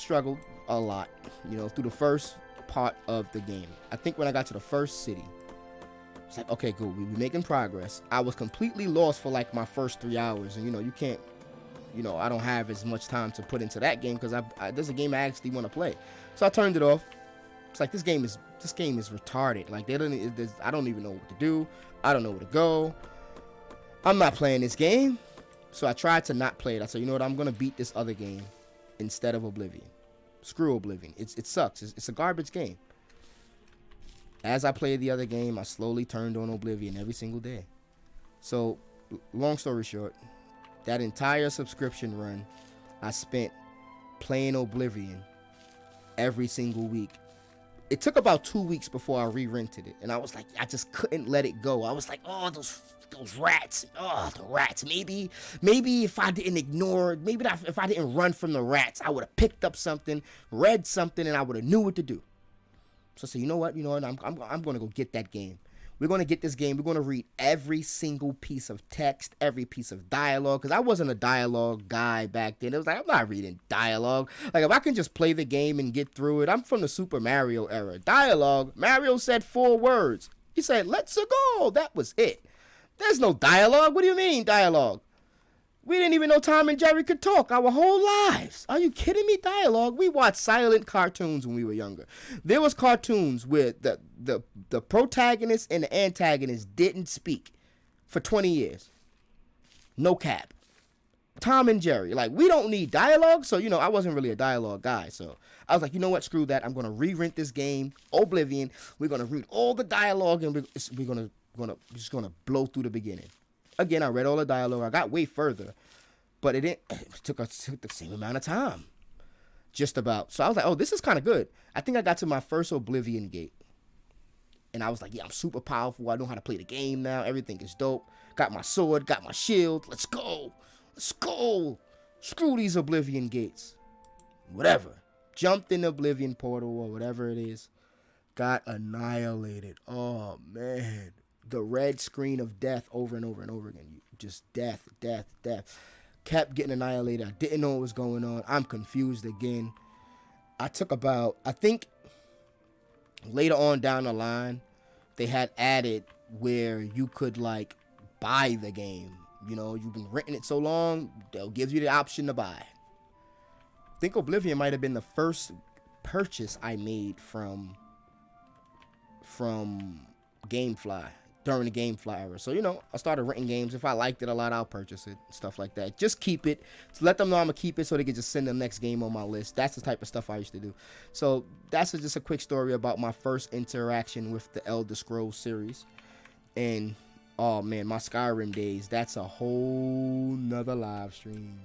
a lot, you know, through the first part of the game. I think when I got to the first city, it's like, okay, good, we were making progress. I was completely lost for like my first 3 hours, and you know, you can't, you know, I don't have as much time to put into that game because there's a game I actually want to play. So I turned it off. It's like, this game is retarded. Like, I don't even know what to do. I don't know where to go. I'm not playing this game. So I tried to not play it. I said, you know what? I'm going to beat this other game instead of Oblivion. Screw Oblivion. It sucks. It's a garbage game. As I played the other game, I slowly turned on Oblivion every single day. So, long story short, that entire subscription run, I spent playing Oblivion every single week. It took about 2 weeks before I re-rented it, and I was like, I just couldn't let it go. I was like, oh, those rats, oh, the rats. Maybe if I didn't ignore, if I didn't run from the rats, I would have picked up something, read something, and I would have knew what to do. So I said, you know what, I'm gonna go get that game. We're going to get this game. We're going to read every single piece of text, every piece of dialogue, because I wasn't a dialogue guy back then. It was like, I'm not reading dialogue. Like, if I can just play the game and get through it, I'm from the Super Mario era. Dialogue, Mario said 4 words. He said, let's go. That was it. There's no dialogue. What do you mean, dialogue? We didn't even know Tom and Jerry could talk our whole lives. Are you kidding me? Dialogue? We watched silent cartoons when we were younger. There was cartoons where the protagonist and the antagonist didn't speak for 20 years. No cap. Tom and Jerry. Like, we don't need dialogue. So, you know, I wasn't really a dialogue guy. So I was like, you know what? Screw that. I'm going to re-rent this game, Oblivion. We're going to read all the dialogue, and we're just going to blow through the beginning. Again, I read all the dialogue. I got way further, but it took the same amount of time, just about. So I was like, oh, this is kind of good. I think I got to my first Oblivion gate, and I was like, yeah, I'm super powerful. I know how to play the game now. Everything is dope. Got my sword, got my shield. Let's go. Let's go. Screw these Oblivion gates. Whatever. Jumped in the Oblivion portal or whatever it is. Got annihilated. Oh, man. The red screen of death over and over and over again. Just death, death, death. Kept getting annihilated. I didn't know what was going on. I'm confused again. I think later on down the line, they had added where you could like buy the game. You know, you've been renting it so long, they'll give you the option to buy. I think Oblivion might have been the first purchase I made from GameFly. During the GameFly era. So, you know, I started renting games. If I liked it a lot, I'll purchase it. Stuff like that. Just keep it. So let them know I'm going to keep it so they can just send the next game on my list. That's the type of stuff I used to do. So that's just a quick story about my first interaction with the Elder Scrolls series. And, oh man, my Skyrim days. That's a whole nother live stream.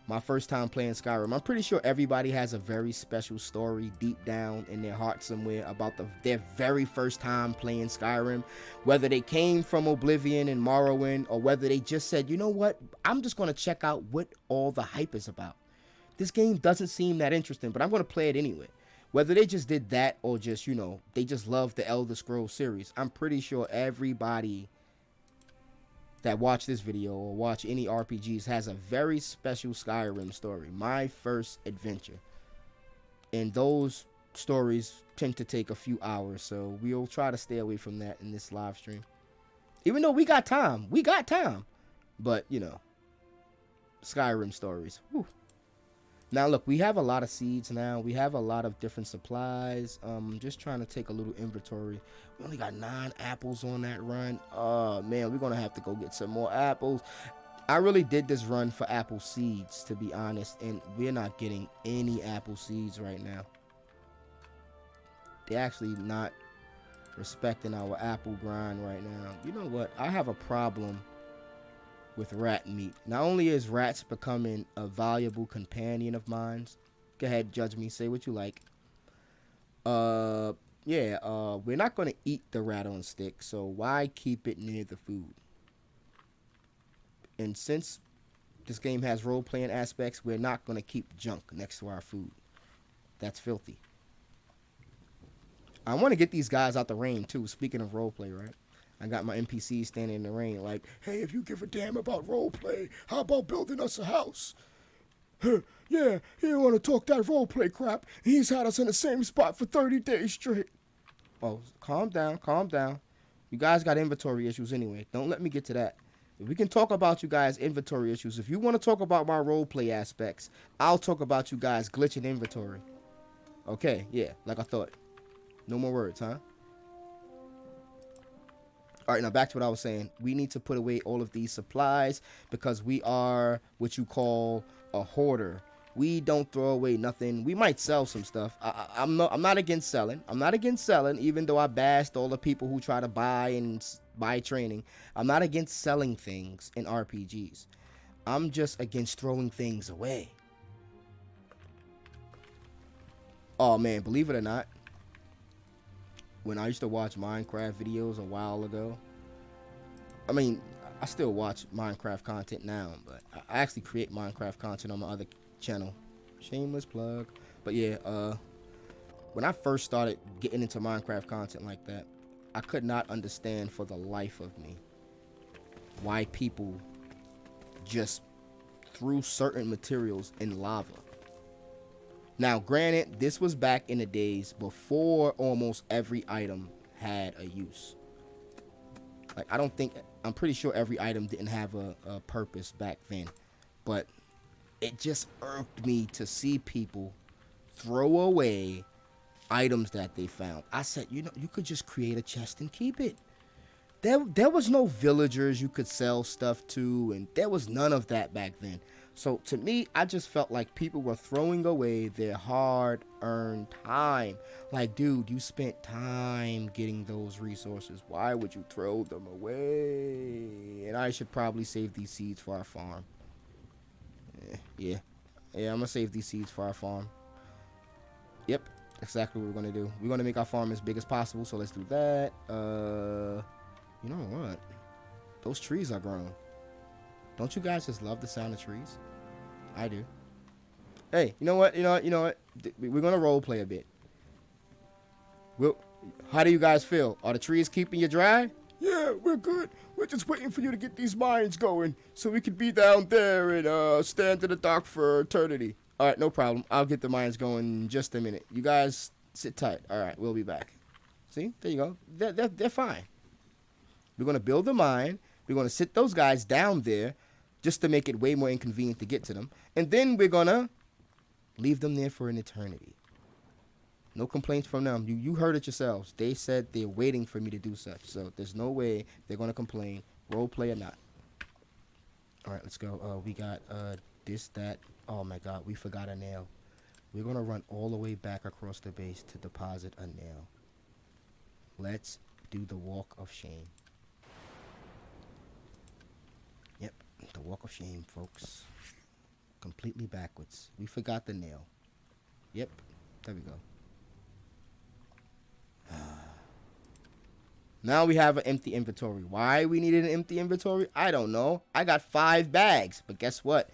My first time playing Skyrim. I'm pretty sure everybody has a very special story deep down in their heart somewhere about their very first time playing Skyrim. Whether they came from Oblivion and Morrowind, or whether they just said, you know what, I'm just going to check out what all the hype is about. This game doesn't seem that interesting, but I'm going to play it anyway. Whether they just did that or just, you know, they just love the Elder Scrolls series. I'm pretty sure everybody that watch this video or watch any RPGs has a very special Skyrim story. My first adventure. And those stories tend to take a few hours, so we'll try to stay away from that in this live stream. Even though we got time. But, you know, Skyrim stories. Whew. Now look, we have a lot of seeds now. We have a lot of different supplies. Just trying to take a little inventory. We only got 9 apples on that run. Oh man, we're gonna have to go get some more apples. I really did this run for apple seeds, to be honest, and we're not getting any apple seeds right now. They're actually not respecting our apple grind right now. You know what? I have a problem with rat meat. Not only is rats becoming a valuable companion of mine. Go ahead, judge me, say what you like. We're not gonna eat the rat on stick, so why keep it near the food? And since this game has role-playing aspects, we're not gonna keep junk next to our food. That's filthy. I want to get these guys out the rain too. Speaking of roleplay, right? I got my NPCs standing in the rain like, hey, if you give a damn about roleplay, how about building us a house? Yeah, he don't want to talk that roleplay crap. He's had us in the same spot for 30 days straight. Oh, calm down, calm down. You guys got inventory issues anyway. Don't let me get to that. We can talk about you guys' inventory issues. If you want to talk about my roleplay aspects, I'll talk about you guys glitching inventory. Okay, yeah, like I thought. No more words, huh? All right, now back to what I was saying. We need to put away all of these supplies because we are what you call a hoarder. We don't throw away nothing. We might sell some stuff. I'm not against selling. I'm not against selling, even though I bashed all the people who try to buy training. I'm not against selling things in RPGs. I'm just against throwing things away. Oh man, believe it or not, when I used to watch Minecraft videos a while ago, I mean, I still watch Minecraft content now, but I actually create Minecraft content on my other channel. Shameless plug. But yeah, when I first started getting into Minecraft content like that, I could not understand for the life of me why people just threw certain materials in lava. Now, granted, this was back in the days before almost every item had a use. Like, I'm pretty sure every item didn't have a purpose back then. But it just irked me to see people throw away items that they found. I said, you know, you could just create a chest and keep it. There was no villagers you could sell stuff to, and there was none of that back then. So to me, I just felt like people were throwing away their hard-earned time. Like, dude, you spent time getting those resources. Why would you throw them away? And I should probably save these seeds for our farm. Yeah, I'm gonna save these seeds for our farm. Yep, exactly what we're gonna do. We're gonna make our farm as big as possible, so let's do that. You know what? Those trees are grown. Don't you guys just love the sound of trees? I do. Hey, you know what? We're gonna role play a bit. How do you guys feel? Are the trees keeping you dry? Yeah, we're good. We're just waiting for you to get these mines going so we can be down there and stand in the dock for eternity. All right, no problem. I'll get the mines going in just a minute. You guys sit tight. All right, we'll be back. See? There you go. They're fine. We're going to build the mine. We're going to sit those guys down there just to make it way more inconvenient to get to them. And then we're going to leave them there for an eternity. No complaints from them. You heard it yourselves. They said they're waiting for me to do such. So there's no way they're going to complain, role play or not. All right, let's go. We got this, that. Oh, my God. We forgot a nail. We're going to run all the way back across the base to deposit a nail. Let's do the walk of shame. Yep, the walk of shame, folks. Completely backwards. We forgot the nail. Yep, there we go. Now we have an empty inventory. Why we needed an empty inventory? I don't know. I got 5 bags, but guess what?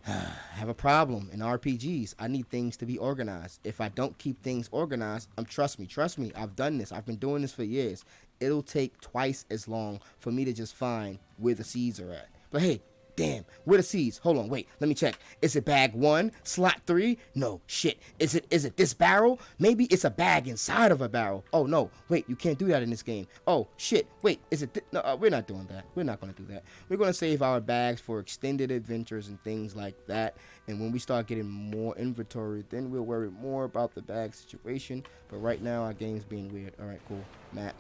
I have a problem in RPGs. I need things to be organized. If I don't keep things organized, trust me, I've done this. I've been doing this for years. It'll take twice as long for me to just find where the seeds are at. But hey, Damn, where the seeds? Hold on, wait, let me check. Is it bag 1, slot 3? No, shit. Is it this barrel? Maybe it's a bag inside of a barrel. Oh no, wait, you can't do that in this game. Oh shit, wait, is it no, we're not doing that. We're not gonna do that. We're gonna save our bags for extended adventures and things like that. And when we start getting more inventory, then we'll worry more about the bag situation. But right now, our game's being weird. All right, cool. Map.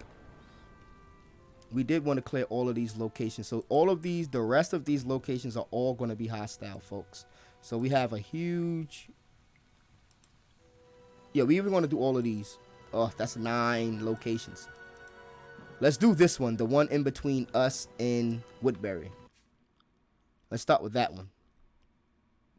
We did want to clear all of these locations. So all of these, the rest of these locations are all going to be hostile, folks. So we have a huge... Yeah, we even want to do all of these. Oh, that's 9 locations. Let's do this one, the one in between us and Woodbury. Let's start with that one.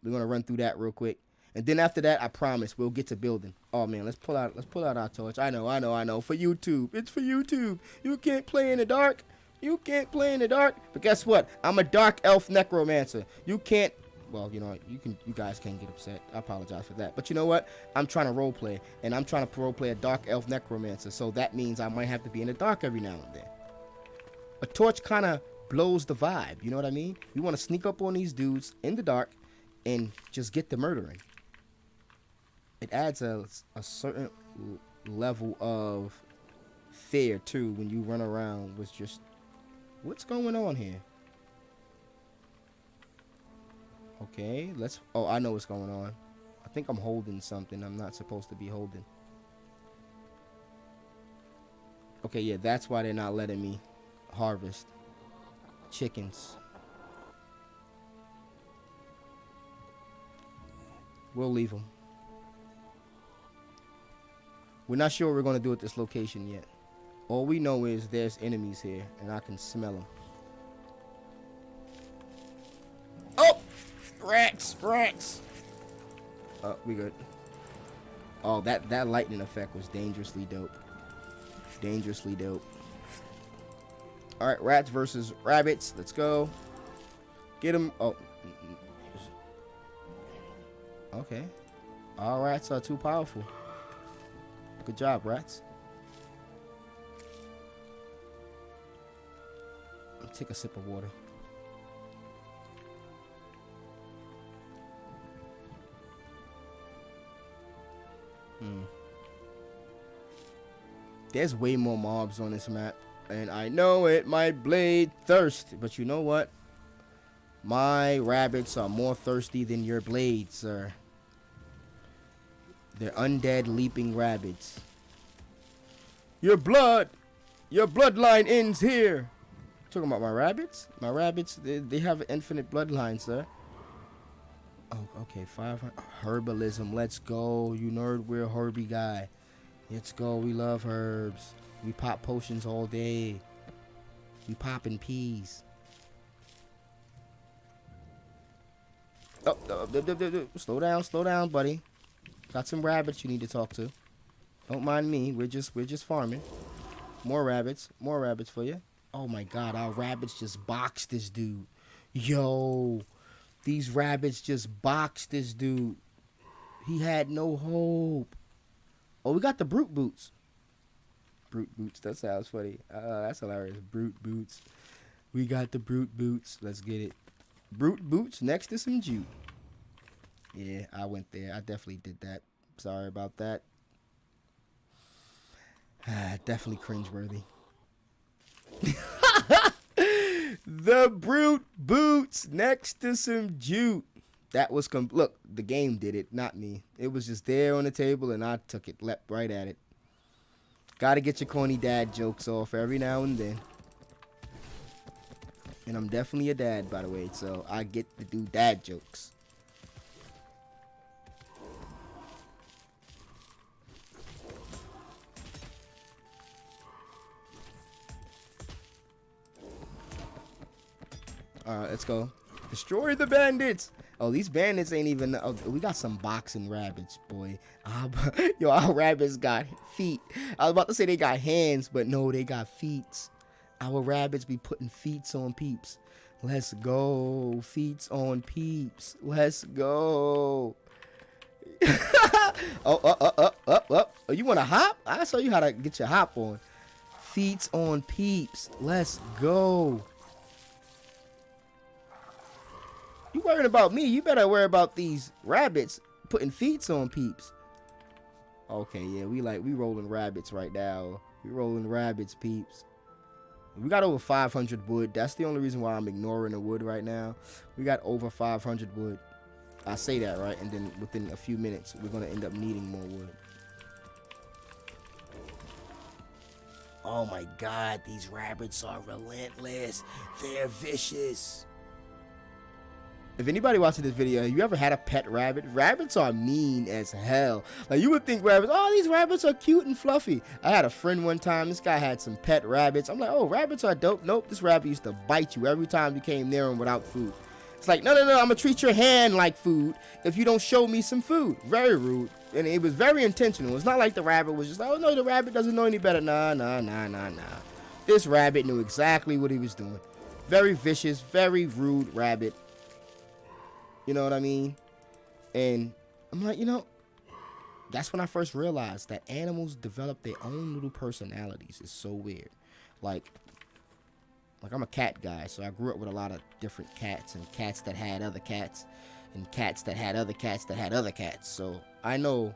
We're going to run through that real quick. And then after that, I promise we'll get to building. Oh man, let's pull out our torch. I know. For YouTube. It's for YouTube. You can't play in the dark. You can't play in the dark. But guess what? I'm a dark elf necromancer. You can't. Well, you know, you guys can't get upset. I apologize for that. But you know what? I'm trying to role play, and I'm trying to role play a dark elf necromancer. So that means I might have to be in the dark every now and then. A torch kind of blows the vibe. You know what I mean? We want to sneak up on these dudes in the dark and just get the murdering. It adds a certain level of fear too when you run around with just what's going on here. Okay, let's. Oh, I know what's going on. I think I'm holding something I'm not supposed to be holding. Okay, yeah, that's why they're not letting me harvest chickens. We'll leave them. We're not sure what we're going to do at this location yet. All we know is there's enemies here, and I can smell them. Oh! Rats! Oh, we good. Oh, that lightning effect was dangerously dope. Dangerously dope. Alright, rats versus rabbits. Let's go. Get them. Oh. Okay. All rats are too powerful. Good job, rats. Let me take a sip of water. There's way more mobs on this map. And I know it might blade thirst. But you know what? My rabbits are more thirsty than your blades, sir. They're undead leaping rabbits. Your bloodline ends here. Talking about my rabbits? My rabbits, they have an infinite bloodline, sir. Oh, okay, 500. Herbalism, let's go. You nerd, we're a herby guy. Let's go, we love herbs. We pop potions all day. We popping peas. Oh, slow down, buddy. Got some rabbits you need to talk to. Don't mind me. We're just farming. More rabbits for you. Oh my God, our rabbits just boxed this dude. Yo, these rabbits just boxed this dude. He had no hope. Oh, we got the brute boots. Brute boots. That sounds funny. That's hilarious. Brute boots. We got the brute boots. Let's get it. Brute boots next to some jute. Yeah, I went there. I definitely did that. Sorry about that. Definitely cringeworthy. The brute boots next to some jute. That was look, the game did it, not me. It was just there on the table and I took it, leapt right at it. Gotta get your corny dad jokes off every now and then. And I'm definitely a dad, by the way, so I get to do dad jokes. Alright, let's go. Destroy the bandits! Oh, these bandits ain't even... Oh, we got some boxing rabbits, boy. Yo, our rabbits got feet. I was about to say they got hands, but no, they got feet. Our rabbits be putting feet on peeps. Let's go. Feet on peeps. Let's go. Oh, you want to hop? I show you how to get your hop on. Feet on peeps. Let's go. You worrying about me? You better worry about these rabbits putting feet on peeps. Okay, yeah, we rolling rabbits right now. We rolling rabbits, peeps. We got over 500 wood. That's the only reason why I'm ignoring the wood right now. We got over 500 wood. I say that, right? And then within a few minutes, we're going to end up needing more wood. Oh my God, these rabbits are relentless. They're vicious. If anybody watching this video, you ever had a pet rabbit? Rabbits are mean as hell. Like, you would think rabbits, oh, these rabbits are cute and fluffy. I had a friend one time, this guy had some pet rabbits. I'm like, oh, rabbits are dope. Nope, this rabbit used to bite you every time you came near him without food. It's like, no, I'm gonna treat your hand like food if you don't show me some food. Very rude. And it was very intentional. It's not like the rabbit was just like, oh no, the rabbit doesn't know any better. Nah. This rabbit knew exactly what he was doing. Very vicious, very rude rabbit. You know what I mean? And I'm like, you know, that's when I first realized that animals develop their own little personalities. It's so weird. Like I'm a cat guy, so I grew up with a lot of different cats, and cats that had other cats, and cats that had other cats that had other cats. So I know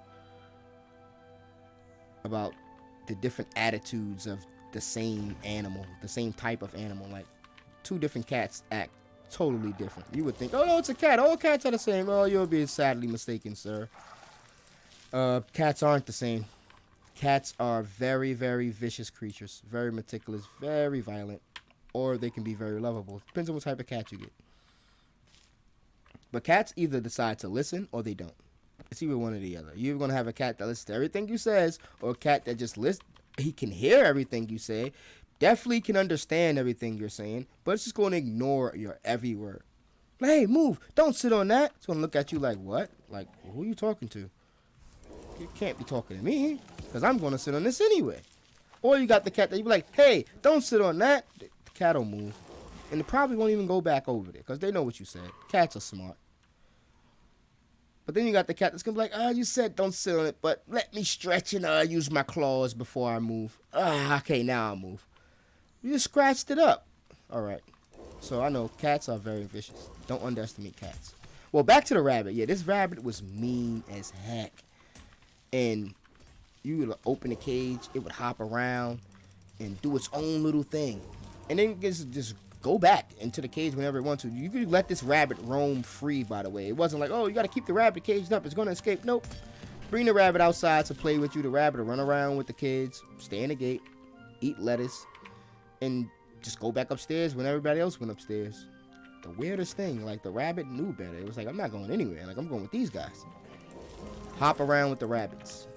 about the different attitudes of the same animal, the same type of animal. Like, two different cats act totally different. You would think, oh no, it's a cat. All cats are the same. Oh, you'll be sadly mistaken, sir. Cats aren't the same. Cats are very, very vicious creatures. Very meticulous, very violent. Or they can be very lovable. Depends on what type of cat you get. But cats either decide to listen or they don't. It's either one or the other. You're going to have a cat that listens to everything you says, or a cat that just listens. He can hear everything you say. Definitely can understand everything you're saying, but it's just going to ignore your every word. Hey, move. Don't sit on that. It's going to look at you like, what? Like, who are you talking to? You can't be talking to me, because I'm going to sit on this anyway. Or you got the cat that you be like, hey, don't sit on that. The cat will move. And it probably won't even go back over there, because they know what you said. Cats are smart. But then you got the cat that's going to be like, oh, you said don't sit on it, but let me stretch and use my claws before I move. Okay, now I'll move. You just scratched it up. All right. So I know cats are very vicious. Don't underestimate cats. Well, back to the rabbit. Yeah, this rabbit was mean as heck. And you would open the cage, it would hop around and do its own little thing. And then just go back into the cage whenever it wants to. You could let this rabbit roam free, by the way. It wasn't like, oh, you got to keep the rabbit caged up. It's going to escape. Nope. Bring the rabbit outside to play with you. The rabbit will run around with the kids, stay in the gate, eat lettuce, and just go back upstairs when everybody else went upstairs. The weirdest thing, like, the rabbit knew better. It was like, I'm not going anywhere. Like, I'm going with these guys. Hop around with the rabbits.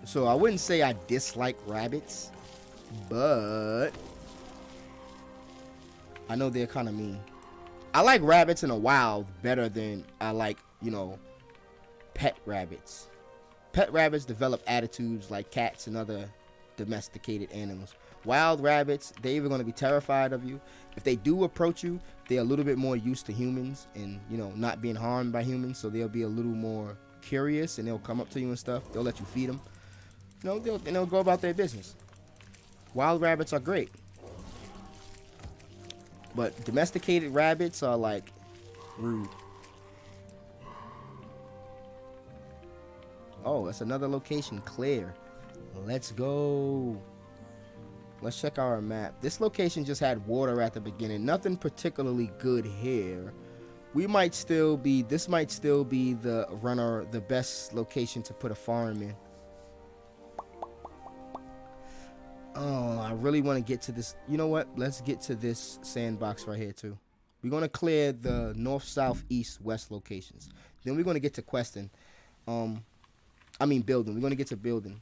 So I wouldn't say I dislike rabbits, but I know they're kind of mean. I like rabbits in the wild better than I like, you know, pet rabbits. Pet rabbits develop attitudes like cats and other domesticated animals. Wild rabbits, they're either going to be terrified of you. If they do approach you, they're a little bit more used to humans and, you know, not being harmed by humans, so they'll be a little more curious and they'll come up to you and stuff. They'll let you feed them. You know, they'll go about their business. Wild rabbits are great. But domesticated rabbits are like rude. Oh, that's another location, clear. Let's go. Let's check our map. This location just had water at the beginning. Nothing particularly good here. This might still be the best location to put a farm in. Oh, I really want to get to this. You know what? Let's get to this sandbox right here too. We're going to clear the north, south, east, west locations. Then we're going to get to questing. Building. We're going to get to building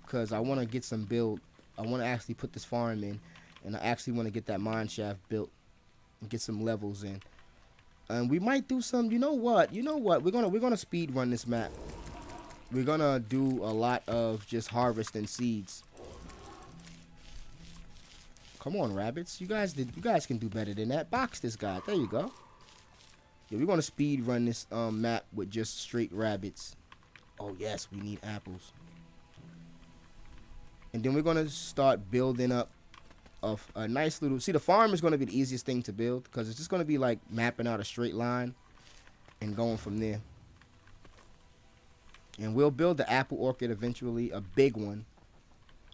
because I want to get some build. I want to actually put this farm in, and I actually want to get that mine shaft built and get some levels in. And we might do some. You know what? We're gonna speed run this map. We're gonna do a lot of just harvesting seeds. Come on, rabbits. You guys can do better than that. Box this guy. There you go. Yeah, we're gonna speed run this map with just straight rabbits. Oh yes, we need apples. And then we're gonna start building up of a nice little... See, the farm is going to be the easiest thing to build because it's just going to be like mapping out a straight line and going from there. And we'll build the apple orchard eventually, a big one,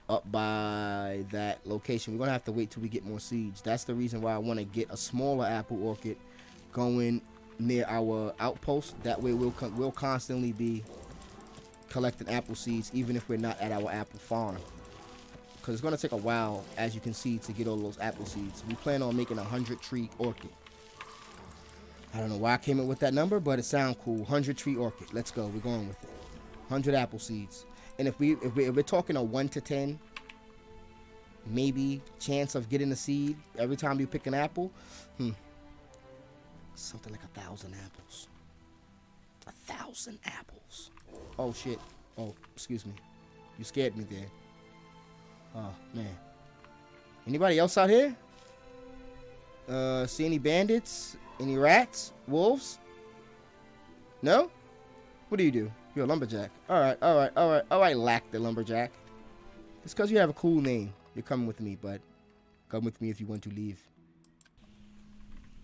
up by that location. We're going to have to wait till we get more seeds. That's the reason why I want to get a smaller apple orchard going near our outpost. That way we'll constantly be collecting apple seeds even if we're not at our apple farm. Because it's going to take a while, as you can see, to get all those apple seeds. We plan on making a 100-tree orchard. I don't know why I came up with that number, but it sounds cool. 100-tree orchid. Let's go. We're going with it. 100 apple seeds. And if we're talking a 1 to 10 maybe chance of getting a seed every time you pick an apple, something like 1,000 apples. 1,000 apples. Oh shit. Oh, excuse me. You scared me there. Oh man. Anybody else out here? See any bandits? Any rats? Wolves? No? What do? You're a lumberjack. Alright, Lack the lumberjack. It's because you have a cool name. You're coming with me, bud. Come with me if you want to leave.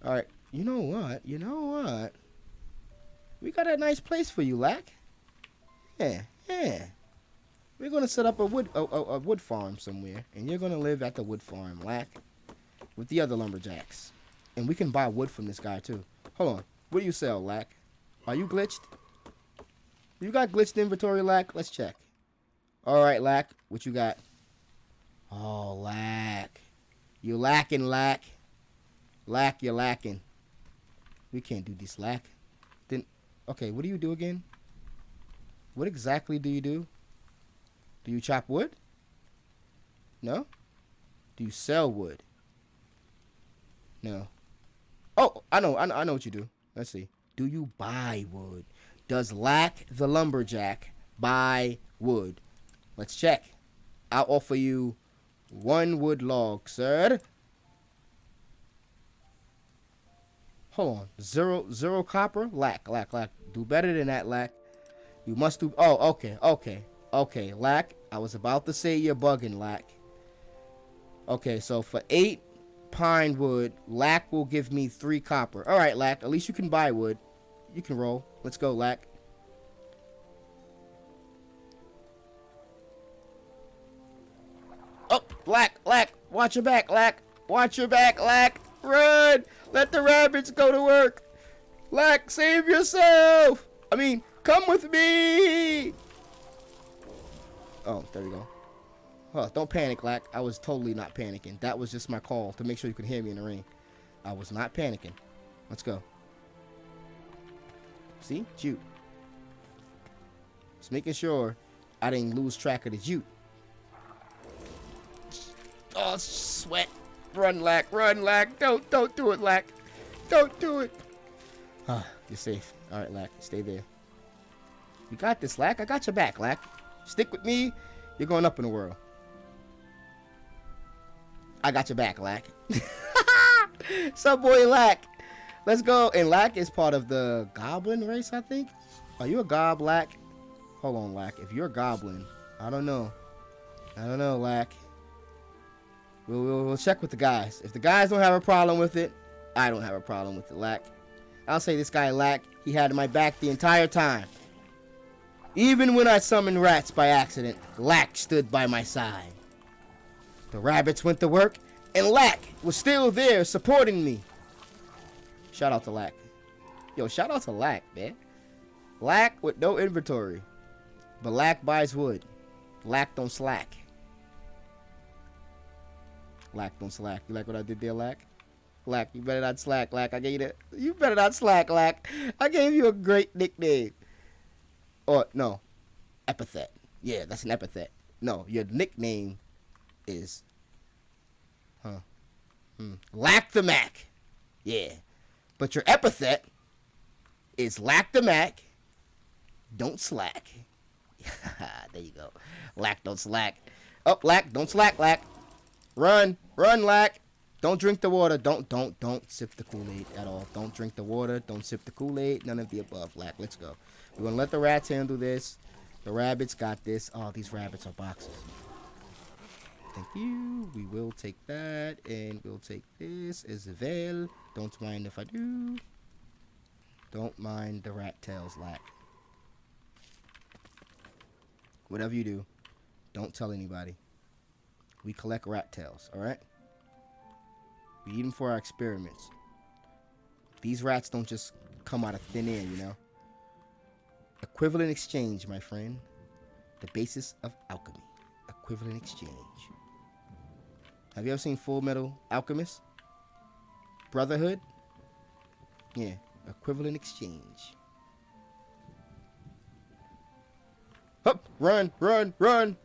Alright, you know what? We got a nice place for you, Lack. Yeah. We're gonna set up a wood farm somewhere, and you're gonna live at the wood farm, Lack, with the other lumberjacks. And we can buy wood from this guy too. Hold on. What do you sell, Lack? Are you glitched? You got glitched inventory, Lack? Let's check. Alright, Lack. What you got? Oh, Lack. You lacking, Lack. Lack, you're lacking. We can't do this, Lack. Then, okay, what do you do again? What exactly do you do? Do you chop wood? No? Do you sell wood? No. Oh, I know what you do. Let's see. Do you buy wood? Does Lack the lumberjack buy wood? Let's check. I'll offer you 1 wood log, sir. Hold on. Zero copper? Lack. Do better than that, Lack. You must do... Oh, okay, Lack. I was about to say you're bugging, Lack. Okay, so for 8 pine wood, Lack will give me 3 copper. Alright, Lack. At least you can buy wood. You can roll. Let's go, Lack. Oh, Lack. Watch your back, Lack. Watch your back, Lack. Run! Let the rabbits go to work. Lack, save yourself. I mean, come with me. Oh, there we go. Huh, don't panic, Lack. I was totally not panicking. That was just my call to make sure you could hear me in the ring. I was not panicking. Let's go. See? Jute. Just making sure I didn't lose track of the jute. Oh, sweat. Run, Lack. Run, Lack. Don't do it, Lack. Don't do it. Ah, you're safe. All right, Lack. Stay there. You got this, Lack. I got your back, Lack. Stick with me. You're going up in the world. I got your back, Lack. Some boy, Lack. Let's go. And Lack is part of the goblin race, I think. Are you a gob, Lack? Hold on, Lack. If you're a goblin, I don't know. Lack. We'll check with the guys. If the guys don't have a problem with it, I don't have a problem with it, Lack. I'll say this guy, Lack, he had my back the entire time. Even when I summoned rats by accident, Lack stood by my side. The rabbits went to work, and Lack was still there supporting me. Shout out to Lack. Yo, shout out to Lack, man. Lack with no inventory. But Lack buys wood. Lack don't slack. Lack don't slack. You like what I did there, Lack? Lack, you better not slack, Lack. I gave you that. You better not slack, Lack. I gave you a great nickname. Or, no. Epithet. Yeah, that's an epithet. No, your nickname is... Lack the Mac. Yeah. But your epithet is Lack the Mac. Don't slack. There you go. Lack don't slack. Oh, Lack, don't slack, Lack. Run, Lack. Don't drink the water. Don't sip the Kool-Aid at all. Don't drink the water. Don't sip the Kool-Aid. None of the above, Lack. Let's go. We're going to let the rats handle this. The rabbits got this. Oh, these rabbits are boxers. Thank you. We will take that, and we'll take this as well. Don't mind if I do. Don't mind the rat tails, lack. Whatever you do, don't tell anybody. We collect rat tails, alright? We eat them for our experiments. These rats don't just come out of thin air, you know? Equivalent exchange, my friend. The basis of alchemy. Equivalent exchange. Have you ever seen Full Metal Alchemist? Brotherhood? Yeah, equivalent exchange. Hup! Run, run, run!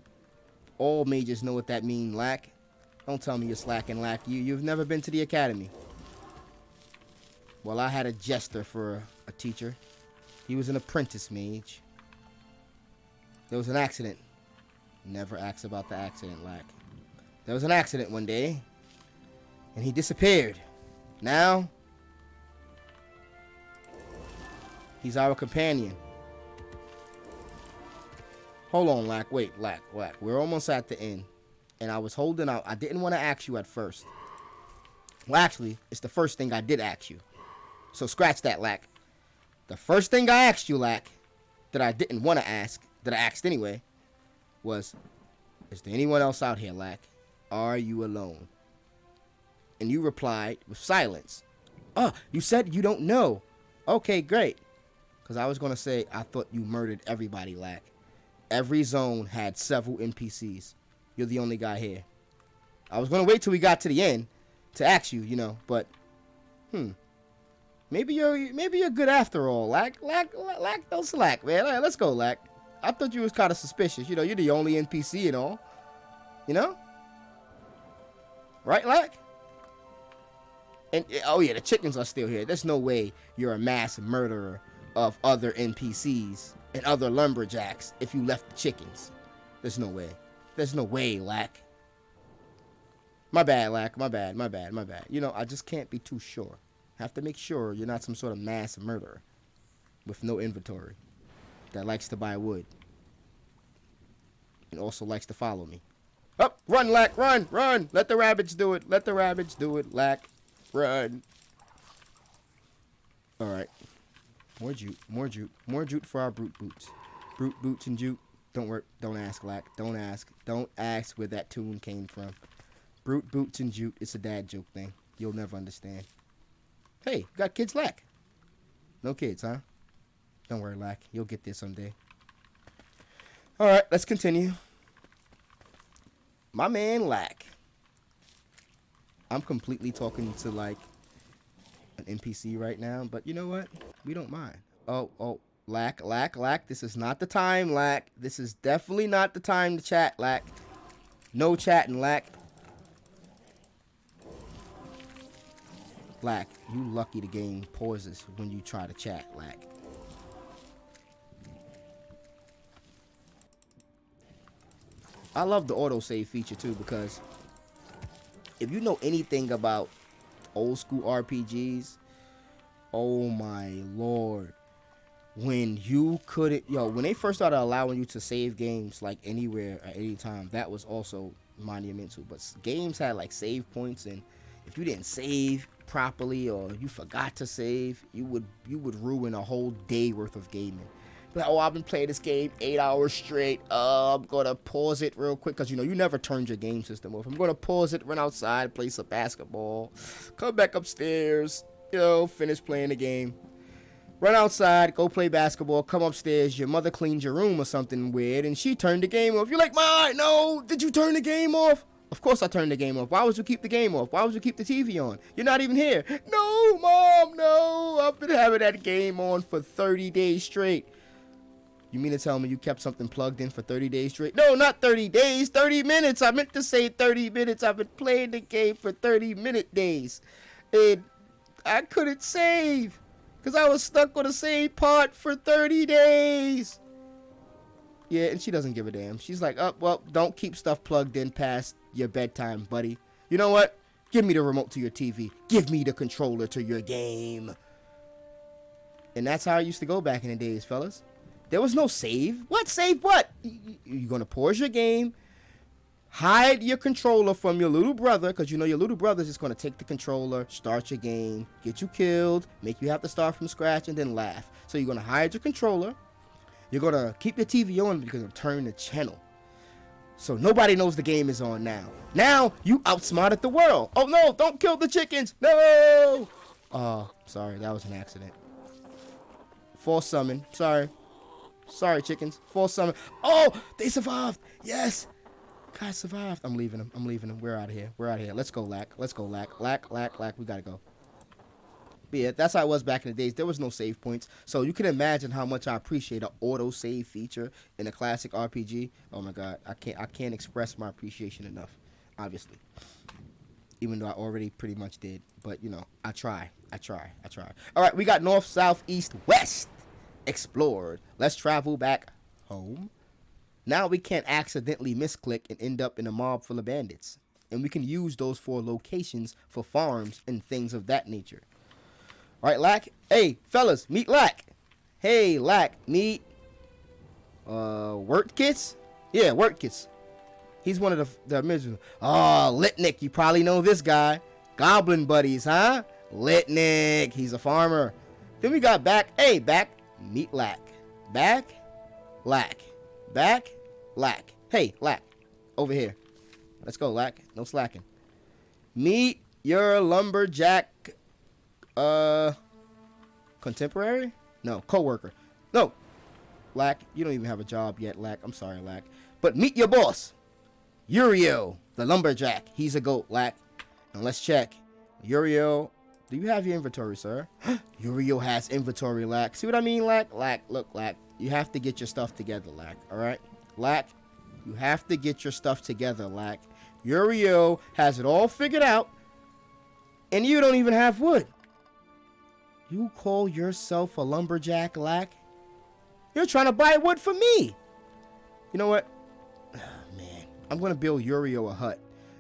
All mages know what that means, lack. Don't tell me you're slacking, lack. You've never been to the academy. Well, I had a jester for a teacher. He was an apprentice mage. There was an accident. Never ask about the accident, lack. There was an accident one day, and he disappeared. Now, he's our companion. Hold on, lack. Wait, lack. We're almost at the end, and I was holding out. I didn't want to ask you at first. Well, actually, it's the first thing I did ask you. So scratch that, lack. The first thing I asked you, lack, that I didn't want to ask, that I asked anyway, was, is there anyone else out here, lack? Are you alone? And you replied with silence. Oh, you said you don't know. Okay, great. Because I was going to say, I thought you murdered everybody, lack. Every zone had several NPCs. You're the only guy here. I was going to wait till we got to the end to ask you, you know, but, maybe you're good after all, lack. Don't slack, man. Let's go, lack. I thought you was kind of suspicious. You know, you're the only NPC and all. You know? Right, lack? And, oh yeah, the chickens are still here. There's no way you're a mass murderer of other NPCs and other lumberjacks if you left the chickens. There's no way. There's no way, lack. My bad, lack. My bad. You know, I just can't be too sure. Have to make sure you're not some sort of mass murderer with no inventory that likes to buy wood and also likes to follow me. Up, run, lack, run. Let the rabbits do it. Lack. Run. All right. More jute for our brute boots. Brute boots and jute. Don't work. Don't ask, lack. Don't ask where that tune came from. Brute boots and jute. It's a dad joke thing. You'll never understand. Hey, you got kids, lack? No kids, huh? Don't worry, lack. You'll get there someday. All right, let's continue. My man, lack. I'm completely talking to like an NPC right now, but you know what? We don't mind. Oh, lack. This is not the time, lack. This is definitely not the time to chat, lack. No chatting, lack. Lack, you lucky the game pauses when you try to chat, lack. I love the autosave feature too, because if you know anything about old school RPGs, oh my lord, when you couldn't, when they first started allowing you to save games like anywhere at any time, that was also monumental. But games had like save points, and if you didn't save properly or you forgot to save, you would ruin a whole day worth of gaming. Like, oh, I've been playing this game 8 hours straight. I'm gonna pause it real quick, because you know you never turned your game system off. I'm gonna pause it, run outside, play some basketball, come back upstairs, finish playing the game, run outside, go play basketball, come upstairs, your mother cleans your room or something weird, and she turned the game off. You're like, Ma, no, did you turn the game off? Of course I turned the game off. Why would you keep the game off? Why would you keep the TV on? You're not even here. No, Mom, no. I've been having that game on for 30 days straight. You mean to tell me you kept something plugged in for 30 days straight? No, not 30 days, 30 minutes. I meant to say 30 minutes. I've been playing the game for 30-minute days. And I couldn't save because I was stuck on the same part for 30 days. Yeah, and she doesn't give a damn. She's like, oh, well, don't keep stuff plugged in past your bedtime, buddy. You know what? Give me the remote to your TV. Give me the controller to your game. And that's how it used to go back in the days, fellas. There was no save. What? Save what? You're going to pause your game, Hide your controller from your little brother, because you know your little brother's just going to take the controller, start your game, get you killed, make you have to start from scratch, and then laugh. So you're going to hide your controller. You're going to keep your TV on because you're going to turn the channel. So nobody knows the game is on now. Now you outsmarted the world. Oh no, don't kill the chickens. No. Sorry, that was an accident. False summon. Sorry, chickens. False summon. Oh, they survived. Yes. Guys survived. I'm leaving them. We're out of here. Let's go, Lack. Lack. We gotta go. But yeah, that's how it was back in the days. There was no save points. So you can imagine how much I appreciate an auto save feature in a classic RPG. Oh my god. I can't express my appreciation enough. Obviously. Even though I already pretty much did. But you know, I try. Alright, we got north, south, east, west explored. Let's travel back home. Now we can't accidentally misclick and end up in a mob full of bandits. And we can use those 4 locations for farms and things of that nature. Alright, Lack. Hey, fellas, meet Lack. Hey, Lack, meet Wortkits? Yeah, Wortkits. He's one of the miserable. Oh, Litnik, you probably know this guy. Goblin buddies, huh? Litnik, he's a farmer. Then we got Back. Hey, Back, meet Lack. Back, Lack. Back, Lack. Hey, Lack. Over here. Let's go, Lack. No slacking. Meet your lumberjack contemporary? No, co-worker. No. Lack, you don't even have a job yet, Lack. I'm sorry, Lack. But meet your boss. Uriel, the lumberjack. He's a goat, Lack. And let's check. Uriel, do you have your inventory, sir? Uriel has inventory, Lack. See what I mean, Lack? Lack, look, Lack. You have to get your stuff together, Lack. Alright? Lack, you have to get your stuff together, Lack. Uriel has it all figured out. And you don't even have wood. You call yourself a lumberjack, Lack? You're trying to buy wood for me. You know what? Oh, man. I'm going to build Uriel a hut.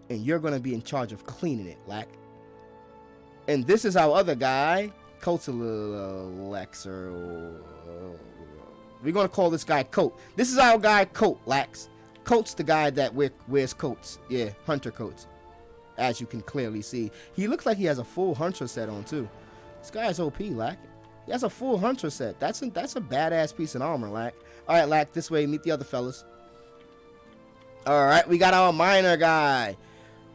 And you're going to be in charge of cleaning it, Lack. And this is our other guy. Coatlexer. We're going to call this guy Coat. This is our guy Coat, Lax. Coat's the guy that wears coats. Yeah, hunter coats. As you can clearly see. He looks like he has a full hunter set on, too. This guy is OP, Lack. He has a full hunter set. That's a badass piece of armor, Lack. All right, Lack, this way. Meet the other fellas. All right, we got our miner guy.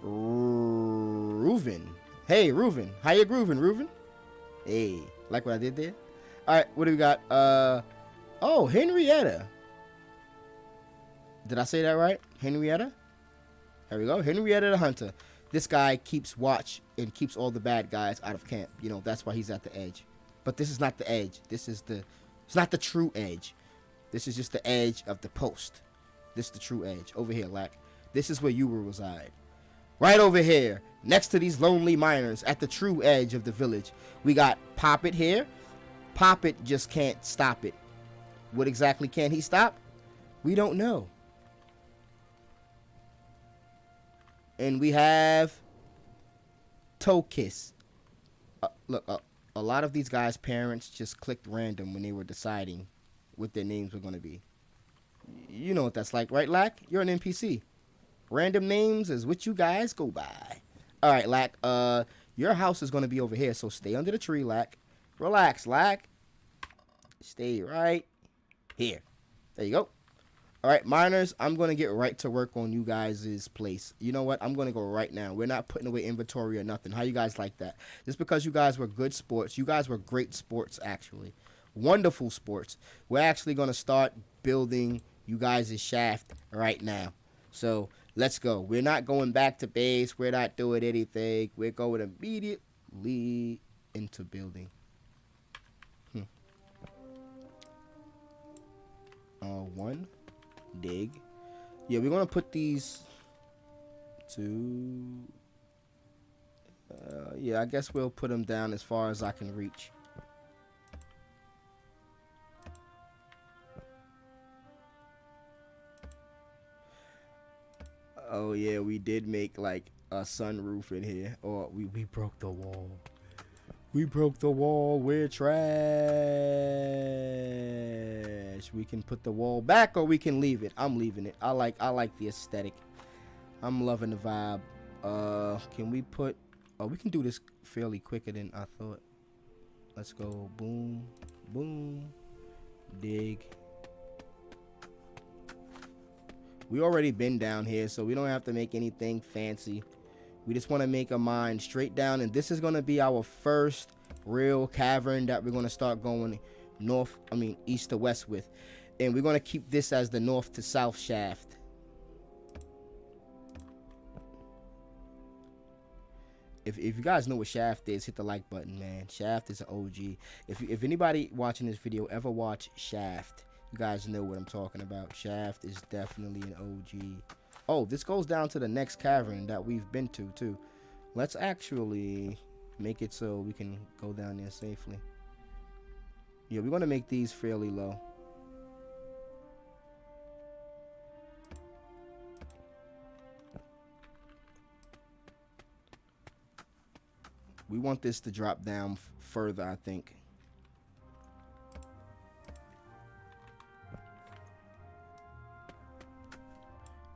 Reuven. Hey, Reuven. How you grooving, Reuven? Hey, like what I did there? All right, what do we got? Oh, Henrietta. Did I say that right? Henrietta? There we go. Henrietta the Hunter. This guy keeps watch and keeps all the bad guys out of camp. You know, that's why he's at the edge. But this is not the edge. It's not the true edge. This is just the edge of the post. This is the true edge. Over here, Lack. This is where you will reside. Right over here, next to these lonely miners at the true edge of the village. We got Poppet here. Poppet just can't stop it. What exactly can he stop? We don't know. And we have Tokiss. Look, a lot of these guys' parents just clicked random when they were deciding what their names were going to be. You know what that's like, right, Lack? You're an NPC. Random names is what you guys go by. All right, Lack. Your house is going to be over here, so stay under the tree, Lack. Relax, Lack. Stay right here. There you go. All right, miners, I'm going to get right to work on you guys' place. You know what? I'm going to go right now. We're not putting away inventory or nothing. How you guys like that? Just because you guys were good sports. You guys were great sports, actually. Wonderful sports. We're actually going to start building you guys' shaft right now. So let's go. We're not going back to base. We're not doing anything. We're going immediately into building. One. Dig. Yeah, we're gonna put these two. Yeah, I guess we'll put them down as far as I can reach. Oh yeah, we did make like a sunroof in here. Or we broke the wall. We broke the wall. We're trash. We can put the wall back or we can leave it. I'm leaving it. I like the aesthetic. I'm loving the vibe. Can we put... Oh, we can do this fairly quicker than I thought. Let's go. Boom. Boom. Dig. We already been down here, so we don't have to make anything fancy. We just want to make a mine straight down, and this is going to be our first real cavern that we're going to start going east to west with. And we're going to keep this as the north to south shaft. If you guys know what shaft is, hit the like button, man. Shaft is an OG. If anybody watching this video ever watched Shaft, you guys know what I'm talking about. Shaft is definitely an OG. Oh, this goes down to the next cavern that we've been to, too. Let's actually make it so we can go down there safely. Yeah, we're going to make these fairly low. We want this to drop down further, I think.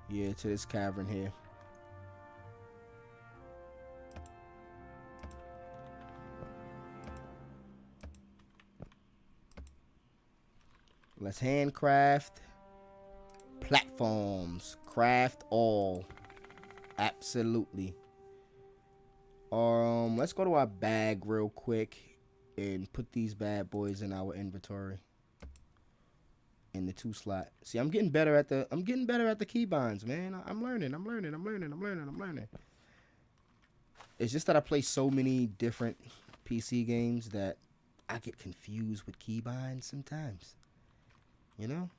Yeah, to this cavern here. Let's handcraft platforms. Craft all. Absolutely. Let's go to our bag real quick and put these bad boys in our inventory. In the 2 slot. See, I'm getting better at the keybinds, man. I'm learning. It's just that I play so many different PC games that I get confused with keybinds sometimes. You know?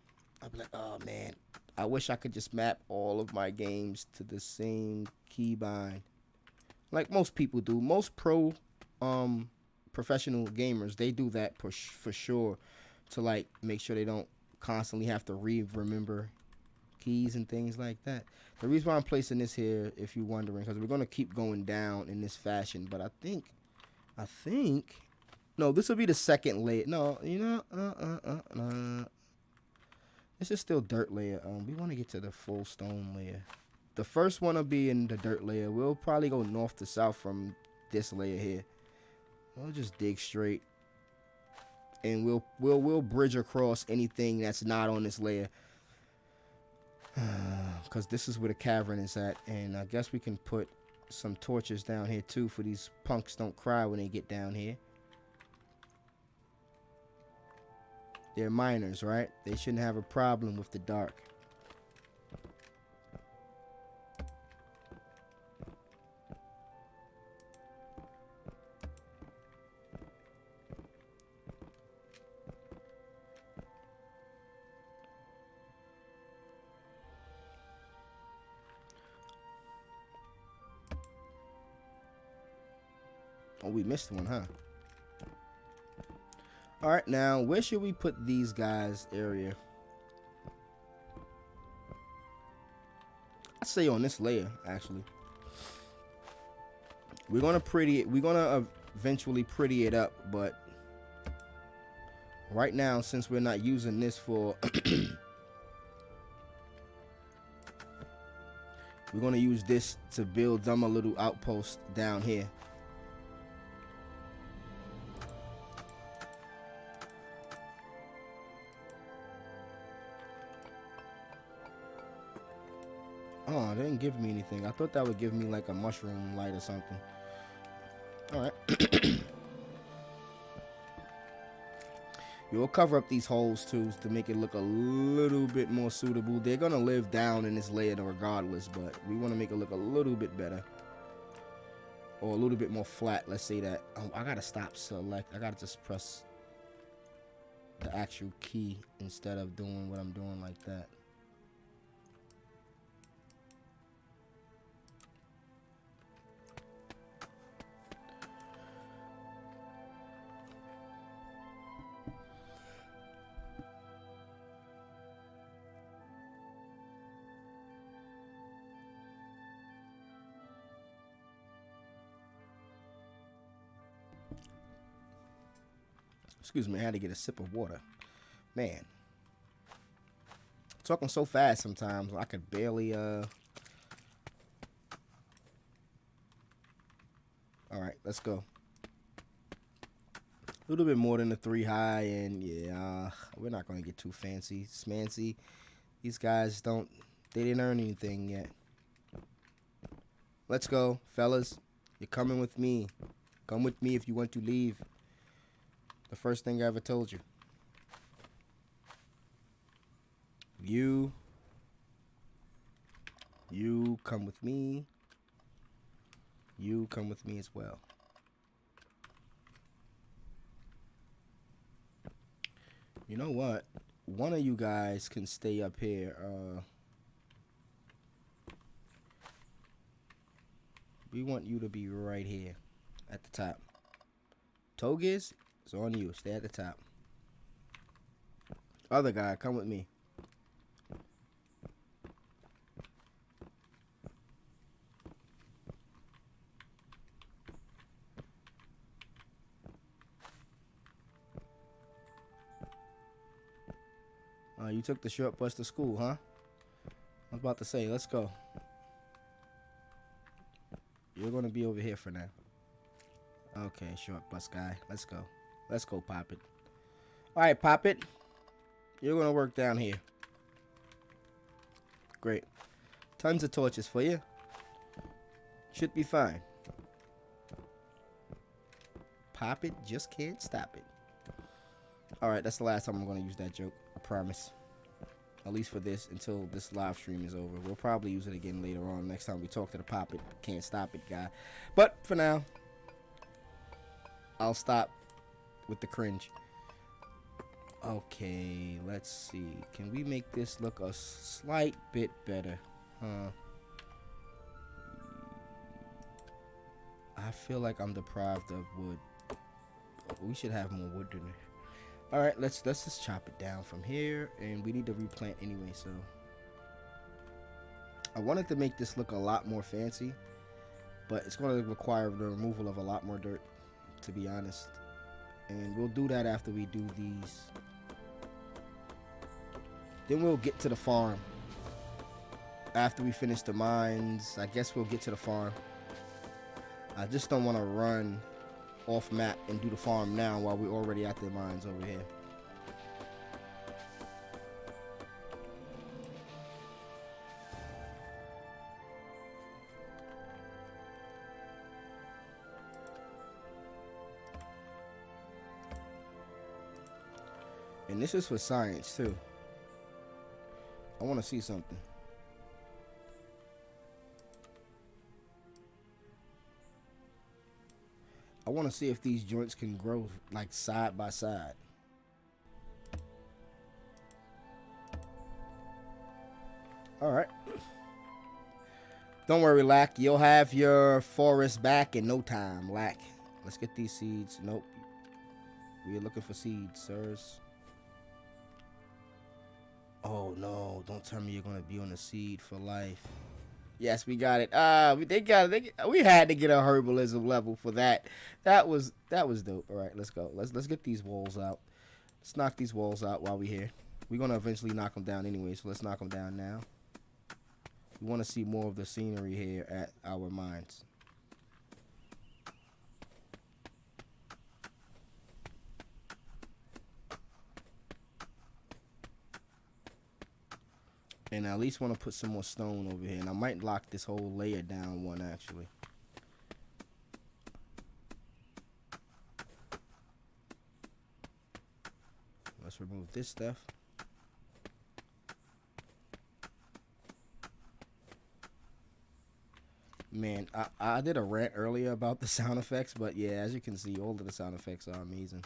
I'll be like, oh man, I wish I could just map all of my games to the same keybind. Like most people do. Most professional gamers, they do that for sure, to like make sure they don't constantly have to remember keys and things like that. The reason why I'm placing this here, if you're wondering, because we're going to keep going down in this fashion, but I think no, this will be the second layer. No, you know, this is still dirt layer. We want to get to the full stone layer. The first one will be in the dirt layer. We'll probably go north to south from this layer here. We'll just dig straight, and we'll bridge across anything that's not on this layer, because this is where the cavern is at. And I guess we can put some torches down here too, for these punks don't cry when they get down here. They're miners, right? They shouldn't have a problem with the dark. Oh, we missed one, huh? All right, now where should we put these guys area? I'd say on this layer, actually. We're gonna eventually pretty it up, but right now, since we're not using this for we're gonna use this to build them a little outpost down here. Oh, it didn't give me anything. I thought that would give me like a mushroom light or something. Alright. You'll cover up these holes too to make it look a little bit more suitable. They're going to live down in this layer regardless, but we want to make it look a little bit better. Or a little bit more flat, let's say that. Oh, I got to stop select. I got to just press the actual key instead of doing what I'm doing like that. Excuse me, I had to get a sip of water. Man, talking so fast sometimes I could barely let's go. A little bit more than a 3 high, and yeah, we're not gonna get too fancy, smancy. These guys they didn't earn anything yet. Let's go, fellas. You're coming with me. Come with me if you want to leave. The first thing I ever told you. You come with me. You come with me as well. You know what? One of you guys can stay up here. We want you to be right here at the top. Togiz, it's on you. Stay at the top. Other guy, come with me. You took the short bus to school, huh? I was about to say, let's go. You're gonna be over here for now. Okay, short bus guy. Let's go. Let's go, Pop It. Alright, Pop It. You're gonna work down here. Great. Tons of torches for you. Should be fine. Pop It just can't stop it. Alright, that's the last time I'm gonna use that joke. I promise. At least for this, until this live stream is over. We'll probably use it again later on, next time we talk to the Pop It can't stop it guy. But for now, I'll stop with the cringe. Okay, let's see. Can we make this look a slight bit better? I feel like I'm deprived of wood. We should have more wood in there. Alright, let's just chop it down from here, and we need to replant anyway, so I wanted to make this look a lot more fancy, but it's going to require the removal of a lot more dirt, to be honest, and we'll do that after we do these. Then we'll get to the farm. After we finish the mines, I guess we'll get to the farm. I just don't want to run off map and do the farm now while we're already at the mines over here. And this is for science too. I want to see something. I want to see if these joints can grow like side by side. Alright. Don't worry, Lack. You'll have your forest back in no time, Lack. Let's get these seeds. Nope. We're looking for seeds, sirs. Oh no, don't tell me you're gonna be on the seed for life. Yes, we got it. We had to get a herbalism level for that. That was dope. All right, let's go. Let's get these walls out. Let's knock these walls out while we're here. We're gonna eventually knock them down anyway, so let's knock them down now. We want to see more of the scenery here at our mines. And I at least want to put some more stone over here. And I might lock this whole layer down one, actually. Let's remove this stuff. Man, I did a rant earlier about the sound effects. But yeah, as you can see, all of the sound effects are amazing.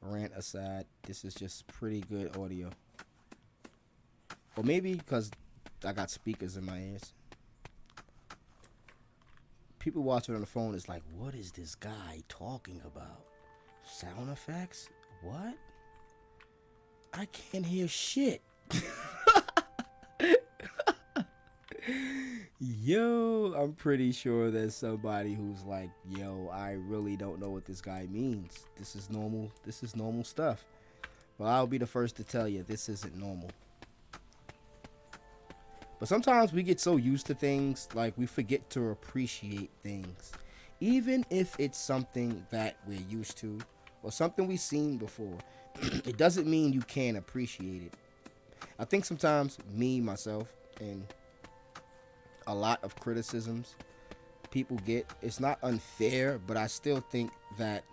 Rant aside, this is just pretty good audio. Or maybe because I got speakers in my ears. People watching on the phone is like, what is this guy talking about? Sound effects? What? I can't hear shit. Yo, I'm pretty sure there's somebody who's like, yo, I really don't know what this guy means. This is normal. This is normal stuff. Well, I'll be the first to tell you this isn't normal. But sometimes we get so used to things, like we forget to appreciate things. even if it's something that we're used to or something we've seen before, it doesn't mean you can't appreciate it. I think sometimes myself, and a lot of criticisms people get, it's not unfair, but I still think that,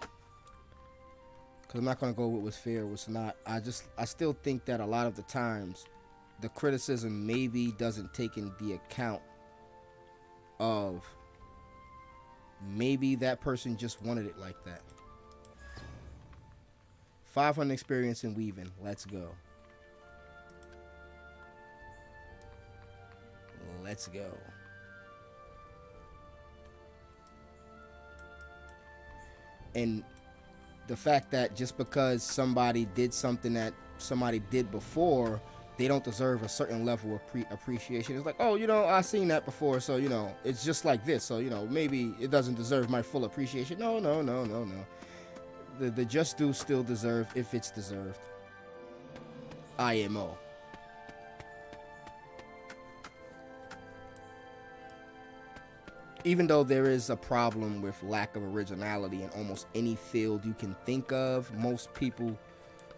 because I'm not going to go with what's fair, what's not, I still think that a lot of the times the criticism maybe doesn't take in the account of maybe that person just wanted it like that. 500 experience in weaving. Let's go. Let's go. And the fact that just because somebody did something that somebody did before, they don't deserve a certain level of appreciation. It's like, oh, you know, I seen that before, so, you know, it's just like this, so, you know, maybe it doesn't deserve my full appreciation. No. The just do still deserve, if it's deserved. IMO. Even though there is a problem with lack of originality in almost any field you can think of, most people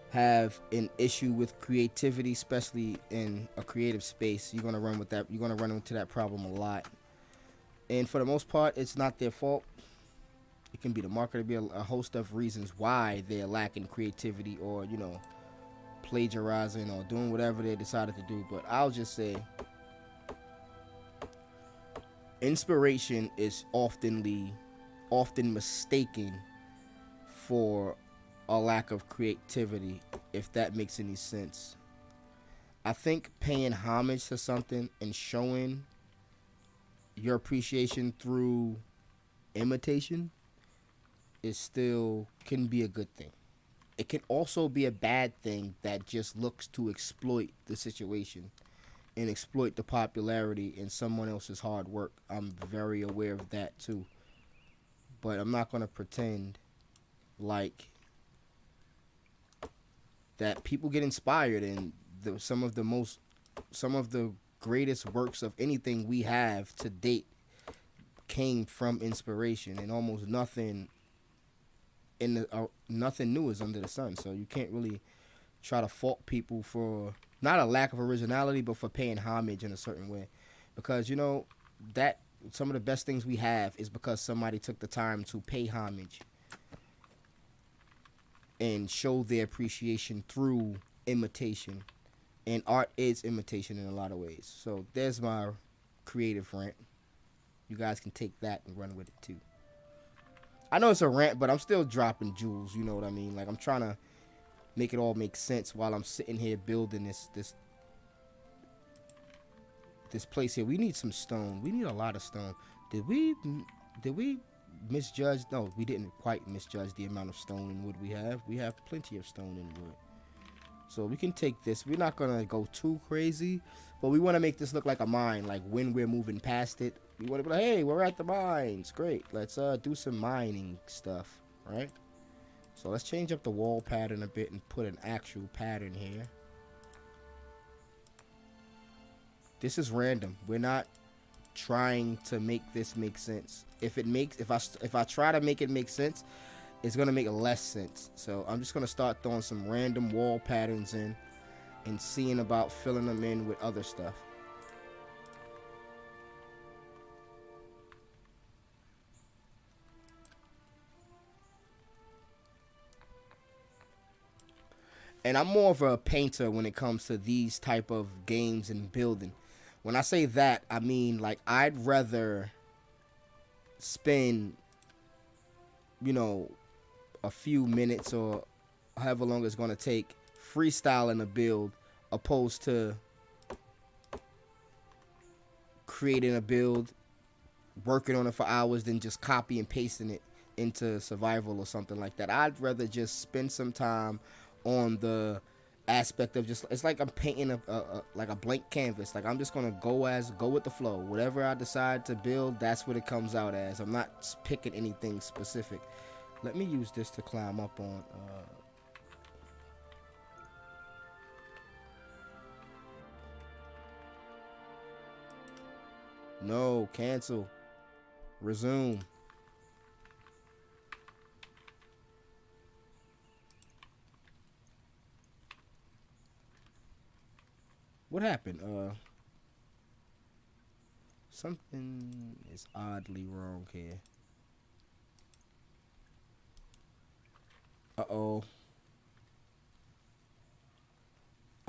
have an issue with creativity, especially in a creative space. You're gonna run with that. You're gonna run into that problem a lot, and for the most part, it's not their fault. It can be the market. It be a host of reasons why they're lacking creativity, or, you know, plagiarizing or doing whatever they decided to do. But I'll just say, inspiration is often mistaken for a lack of creativity, if that makes any sense. I think paying homage to something and showing your appreciation through imitation can be a good thing. It can also be a bad thing that just looks to exploit the situation and exploit the popularity in someone else's hard work. I'm very aware of that too. But I'm not going to pretend like that people get inspired, and some of the greatest works of anything we have to date came from inspiration, and almost nothing new is under the sun. So you can't really try to fault people for not a lack of originality, but for paying homage in a certain way, because, you know, that some of the best things we have is because somebody took the time to pay homage and show their appreciation through imitation. And art is imitation in a lot of ways. So there's my creative rant. You guys can take that and run with it too. I know it's a rant, but I'm still dropping jewels, you know what I mean? Like, I'm trying to make it all make sense while I'm sitting here building this place here. We need some stone. We need a lot of stone. Did we misjudge? No, we didn't quite misjudge the amount of stone and wood we have. We have plenty of stone and wood. So we can take this. We're not going to go too crazy, but we want to make this look like a mine. Like, when we're moving past it, we want to be like, hey, we're at the mines. Great. Let's do some mining stuff, right? So let's change up the wall pattern a bit and put an actual pattern here. This is random. We're not trying to make this make sense. If I try to make it make sense, it's gonna make less sense. So I'm just gonna start throwing some random wall patterns in and seeing about filling them in with other stuff. And I'm more of a painter when it comes to these type of games and building. When I say that, I mean, like, I'd rather spend, you know, a few minutes or however long it's going to take freestyling a build, opposed to creating a build, working on it for hours, then just copy and pasting it into survival or something like that. I'd rather just spend some time on the aspect of just, it's like I'm painting like a blank canvas. Like, I'm just gonna go with the flow. Whatever I decide to build, that's what it comes out as. I'm not picking anything specific. Let me use this to climb up on. No, cancel, resume. What happened? Something is oddly wrong here. Uh-oh.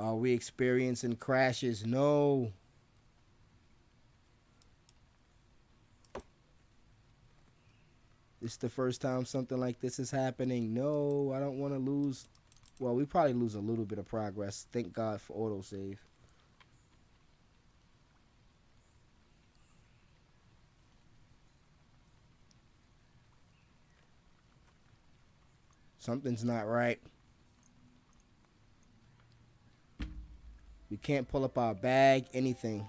Are we experiencing crashes? No. It's the first time something like this is happening. No, I don't want to lose. Well, we probably lose a little bit of progress. Thank God for autosave. Something's not right. We can't pull up our bag, anything.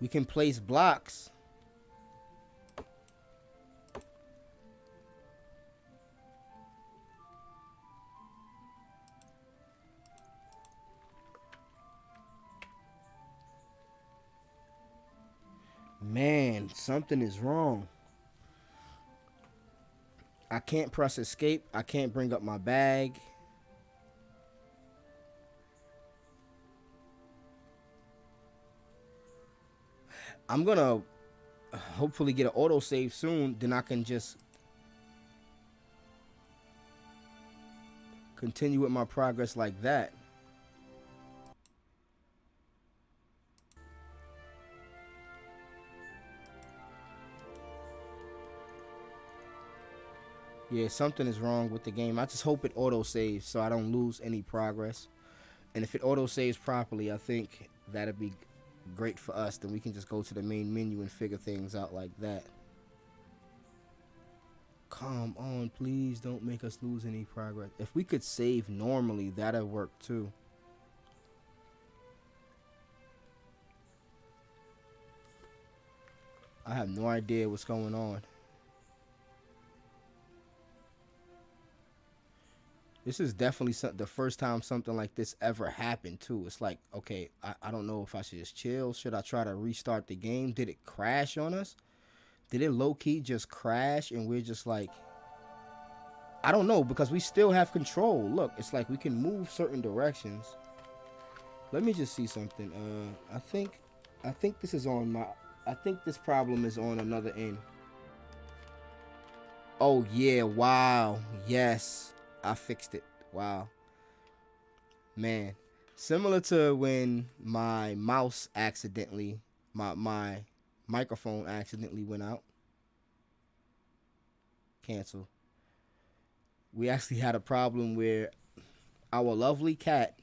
We can place blocks. Man, something is wrong. I can't press escape. I can't bring up my bag. I'm gonna hopefully get an autosave soon. Then I can just continue with my progress like that. Yeah, something is wrong with the game. I just hope it autosaves so I don't lose any progress. And if it autosaves properly, I think that'd be great for us. Then we can just go to the main menu and figure things out like that. Come on, please don't make us lose any progress. If we could save normally, that'd work too. I have no idea what's going on. This is definitely the first time something like this ever happened too. It's like, okay, I don't know if I should just chill. Should I try to restart the game? Did it crash on us? Did it low-key just crash and we're just like, I don't know, because we still have control. Look, it's like we can move certain directions. Let me just see something. I think this is on my, I think this problem is on another end. Oh yeah, wow. Yes. I fixed it. Wow. Man. Similar to when my mouse accidentally, my microphone accidentally went out. Cancel. We actually had a problem where our lovely cat,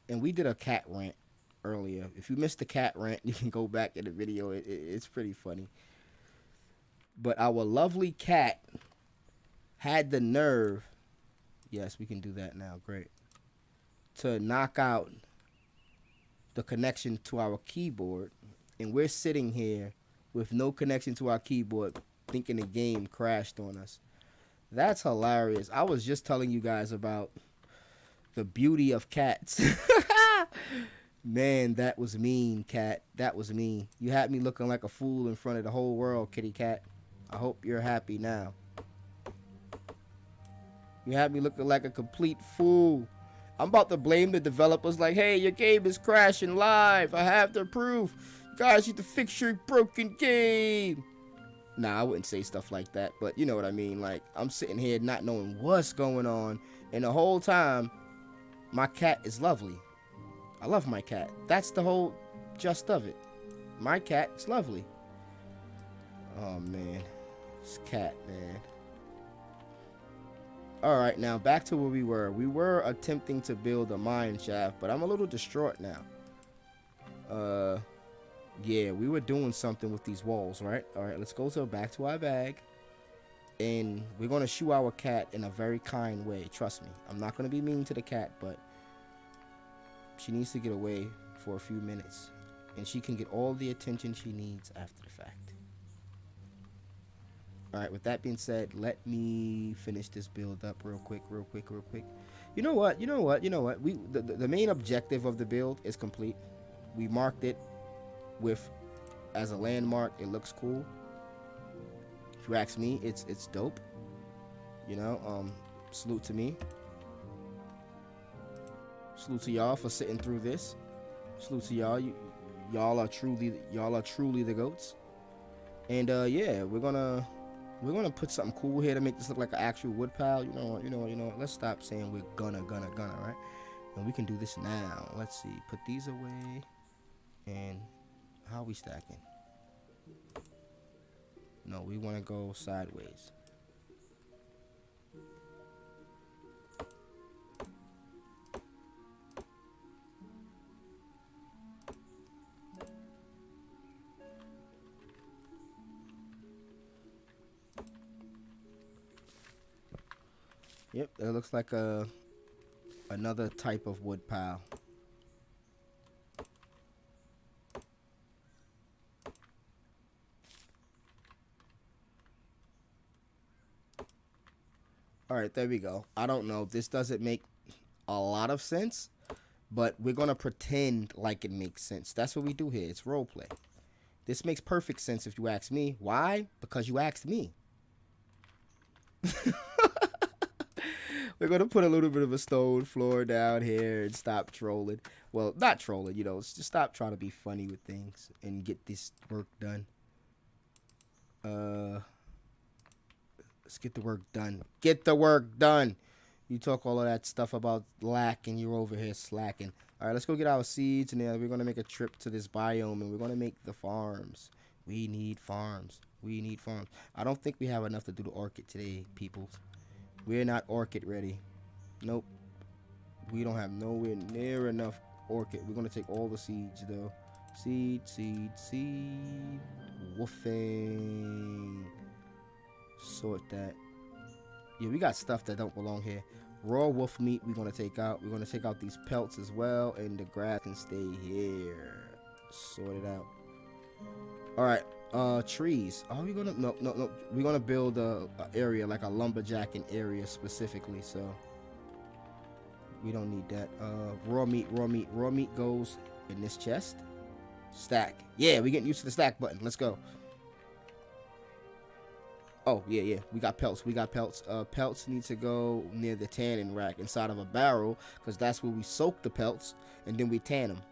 and we did a cat rant earlier. If you missed the cat rant, you can go back in the video. It's pretty funny. But our lovely cat had the nerve, yes, we can do that now, great, to knock out the connection to our keyboard. And we're sitting here with no connection to our keyboard thinking the game crashed on us. That's hilarious. I was just telling you guys about the beauty of cats. Man, that was mean, cat. That was mean. You had me looking like a fool in front of the whole world, kitty cat. I hope you're happy now. You had me looking like a complete fool. I'm about to blame the developers like, hey, your game is crashing live. I have the proof. You guys need to fix your broken game. Nah, I wouldn't say stuff like that, but you know what I mean. Like, I'm sitting here not knowing what's going on, and the whole time, my cat is lovely. I love my cat. That's the whole gist of it. My cat is lovely. Oh, man. This cat, man. Alright, now back to where we were. We were attempting to build a mine shaft, but I'm a little distraught now. Yeah, we were doing something with these walls, right? Alright, let's go back to our bag. And we're going to shoe our cat in a very kind way. Trust me. I'm not going to be mean to the cat, but she needs to get away for a few minutes. And she can get all the attention she needs after the fact. Alright, with that being said, let me finish this build up real quick. You know what? The main objective of the build is complete. We marked it with as a landmark. It looks cool. If you ask me, it's dope. You know, salute to me. Salute to y'all for sitting through this. Salute to y'all. Y'all are truly the goats. And yeah, we're gonna put something cool here to make this look like an actual wood pile. You know. Let's stop saying we're gonna, right? And we can do this now. Let's see. Put these away. And how are we stacking? No, we want to go sideways. Yep, that looks like another type of wood pile. All right, there we go. I don't know. This doesn't make a lot of sense, but we're going to pretend like it makes sense. That's what we do here. It's role play. This makes perfect sense if you ask me. Why? Because you asked me. We're going to put a little bit of a stone floor down here and stop trolling. Well, not trolling, you know. Just stop trying to be funny with things and get this work done. Let's get the work done. Get the work done. You talk all of that stuff about lack and you're over here slacking. All right, let's go get our seeds and then we're going to make a trip to this biome and we're going to make the farms. We need farms. We need farms. I don't think we have enough to do the orchid today, peoples. We're not orchid ready. Nope. We don't have nowhere near enough orchid. We're going to take all the seeds, though. Seed, seed, seed. Woofing. Sort that. Yeah, we got stuff that don't belong here. Raw wolf meat we're going to take out. We're going to take out these pelts as well. And the grass can stay here. Sort it out. Alright. Trees. Are we gonna no we're gonna build a area like a lumberjacking area specifically, so we don't need that. Raw meat goes in this chest. Stack. Yeah, we're getting used to the stack button. Let's go. Oh yeah, we got pelts. Pelts need to go near the tanning rack inside of a barrel, because that's where we soak the pelts and then we tan them.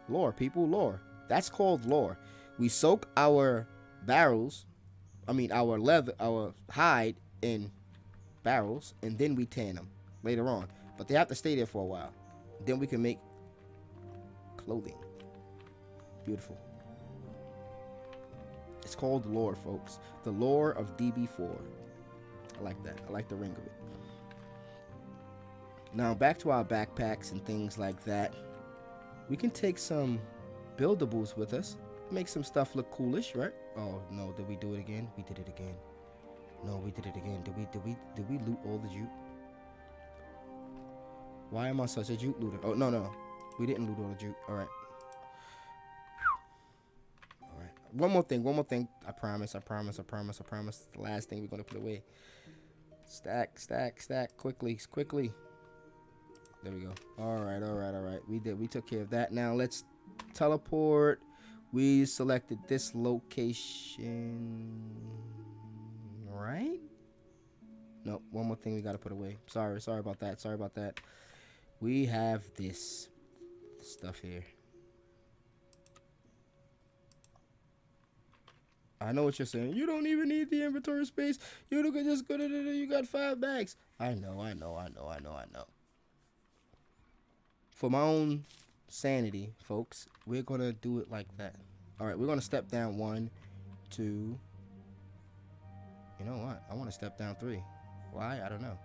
Lore, people, lore. That's called lore. We soak our barrels, our leather, our hide in barrels, and then we tan them later on. But they have to stay there for a while. Then we can make clothing. Beautiful. It's called lore, folks. The lore of DB4. I like that. I like the ring of it. Now back to our backpacks and things like that. We can take some buildables with us, make some stuff look coolish, right? Oh no, did we do it again? We did it again. No, we did it again. Did we loot all the jute? Why am I such a jute looter? Oh no, we didn't loot all the jute. All right. One more thing. I promise. The last thing we're gonna put away. Stack. Quickly. There we go. All right. We took care of that. Now let's teleport. We selected this location, right? Nope. One more thing we gotta put away. Sorry about that. We have this stuff here. I know what you're saying. You don't even need the inventory space. You can just go to you got 5 bags. I know. For my own sanity, folks, we're gonna do it like that. All right, we're gonna step down 1, 2. You know what? I want to step down 3. Why? I don't know.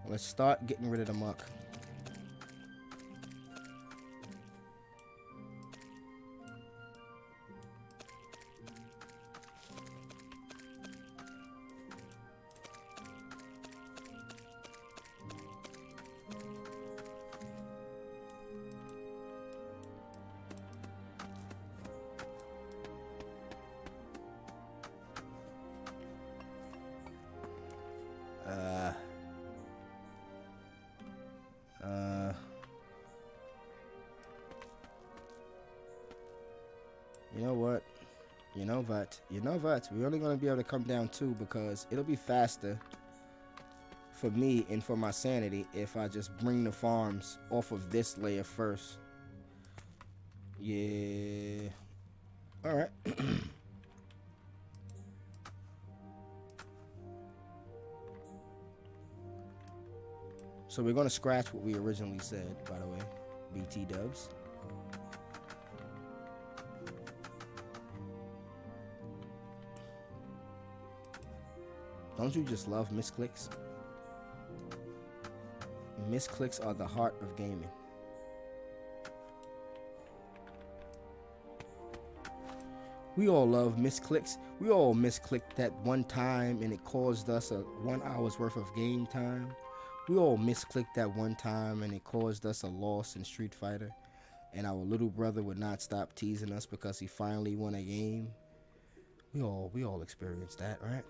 Let's start getting rid of the muck. You know what? We're only going to be able to come down 2 because it'll be faster for me and for my sanity if I just bring the farms off of this layer first. Yeah. All right. So we're going to scratch what we originally said, by the way. BT dubs. Don't you just love misclicks? Misclicks are the heart of gaming. We all love misclicks. We all misclicked that one time and it caused us a 1 hour's worth of game time. We all misclicked that one time and it caused us a loss in Street Fighter. And our little brother would not stop teasing us because he finally won a game. We all experienced that, right?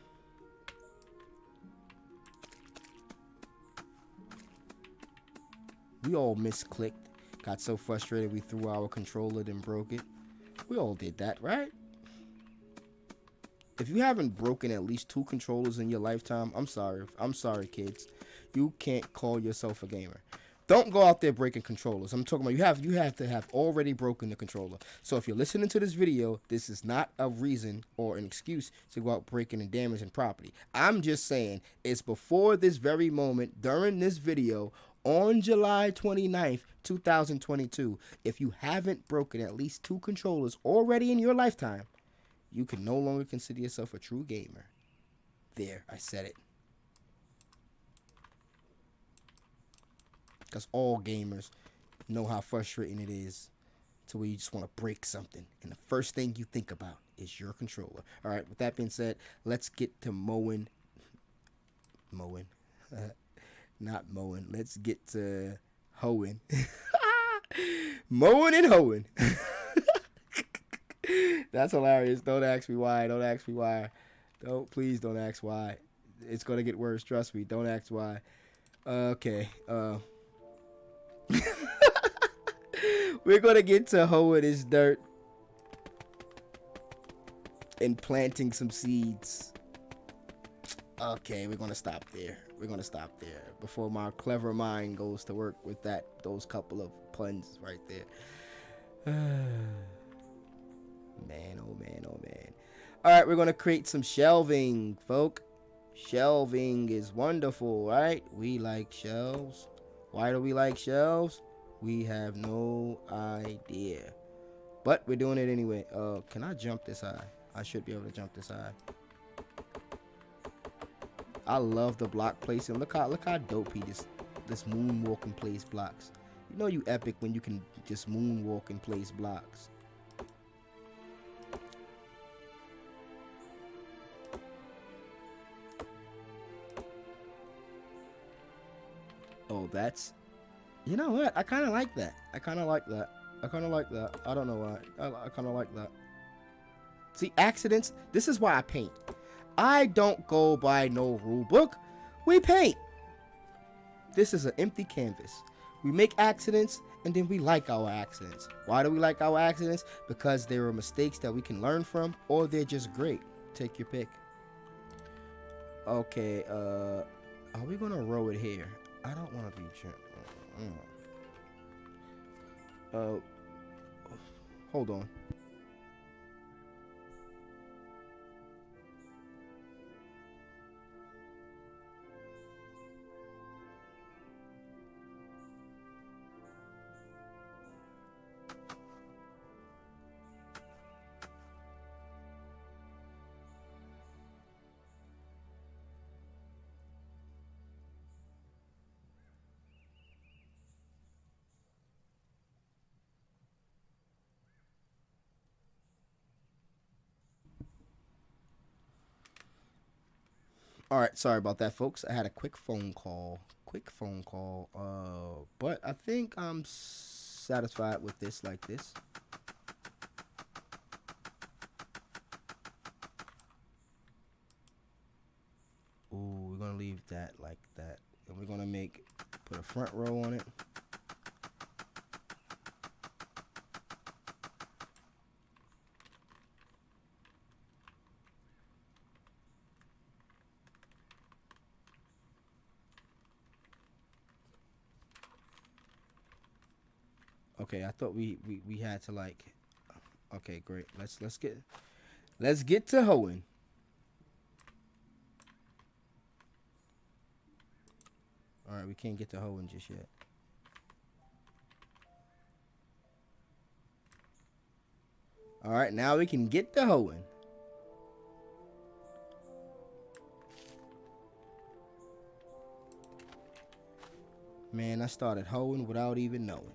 We all misclicked, got so frustrated we threw our controller and broke it. We all did that, right? If you haven't broken at least 2 controllers in your lifetime, I'm sorry. I'm sorry, kids. You can't call yourself a gamer. Don't go out there breaking controllers. I'm talking about you have to have already broken the controller. So if you're listening to this video, this is not a reason or an excuse to go out breaking and damaging property. I'm just saying it's before this very moment, during this video, on July 29th, 2022, if you haven't broken at least 2 controllers already in your lifetime, you can no longer consider yourself a true gamer. There, I said it. Because all gamers know how frustrating it is to where you just want to break something. And the first thing you think about is your controller. All right, with that being said, let's get to mowing. Not mowing. Let's get to hoeing. Mowing and hoeing. That's hilarious. Don't ask me why. Don't ask me why. Please don't ask why. It's going to get worse. Trust me. Don't ask why. Okay. We're going to get to hoeing this dirt and planting some seeds. Okay, we're going to stop there. We're going to stop there before my clever mind goes to work with those couple of puns right there. Man, oh man, oh man. All right, we're going to create some shelving, folk. Shelving is wonderful, right? We like shelves. Why do we like shelves? We have no idea. But we're doing it anyway. Can I jump this high? I should be able to jump this high. I love the block placing. Look how dope he this moonwalk and place blocks. You know you epic when you can just moonwalk and place blocks. Oh, that's... You know what? I kind of like that. I kind of like that. I don't know why. I kind of like that. See, accidents. This is why I paint. I don't go by no rule book. We paint. This is an empty canvas. We make accidents and then we like our accidents. Why do we like our accidents? Because there are mistakes that we can learn from, or they're just great. Take your pick. Okay, are we gonna row it here? I don't want to be hold on. All right, sorry about that, folks. I had a quick phone call. But I think I'm satisfied with this like this. Ooh, we're gonna leave that like that, and we're gonna put a front row on it. Okay, I thought we had to like. Okay, great. Let's get to hoeing. All right, we can't get to hoeing just yet. All right, now we can get to hoeing. Man, I started hoeing without even knowing.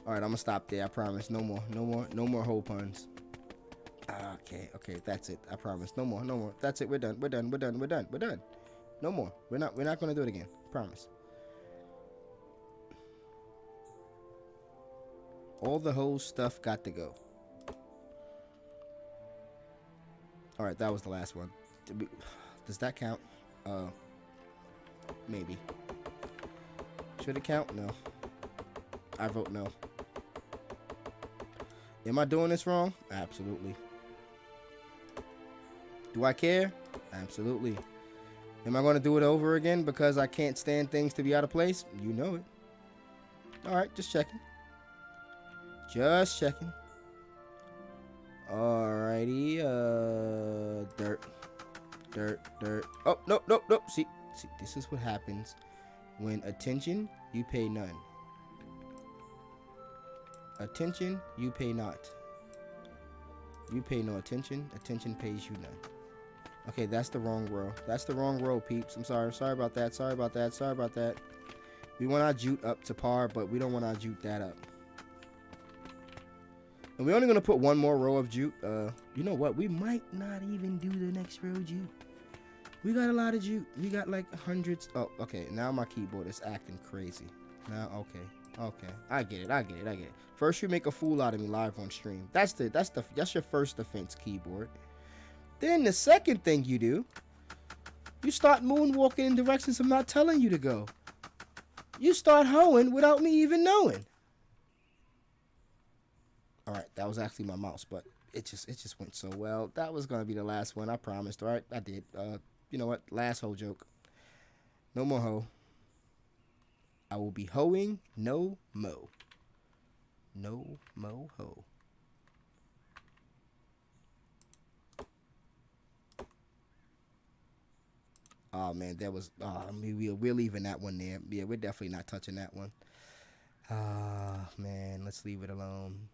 All right, I'm gonna stop there. I promise. No more hoe puns. Okay, that's it. I promise. No more. That's it. We're done. No more. We're not gonna do it again. Promise. All the hoe stuff got to go. All right, that was the last one. Does that count? Maybe. Should it count? No. I vote no. Am I doing this wrong? Absolutely. Do I care? Absolutely. Am I going to do it over again because I can't stand things to be out of place? You know it. All right, just checking. Just checking. Alrighty. Dirt. Oh, no. See, this is what happens when attention, you pay none. Attention, you pay not. You pay no attention. Attention pays you none. Okay, that's the wrong row. That's the wrong row, peeps. I'm sorry. Sorry about that. We want our jute up to par, but we don't want our jute that up. And we're only going to put one more row of jute. You know what? We might not even do the next row of jute. We got a lot of jute. We got like hundreds. Oh, okay. Now my keyboard is acting crazy. Now, okay. I get it. First, you make a fool out of me live on stream. That's your first offense, keyboard. Then the second thing you do, you start moonwalking in directions I'm not telling you to go. You start hoeing without me even knowing. All right, that was actually my mouse, but it just went so well. That was gonna be the last one, I promised. All right, I did. You know what? Last hoe joke. No more hoe. I will be hoeing no mo. No mo ho. Oh man, there was. We're leaving that one there. Yeah, we're definitely not touching that one. Man, let's leave it alone.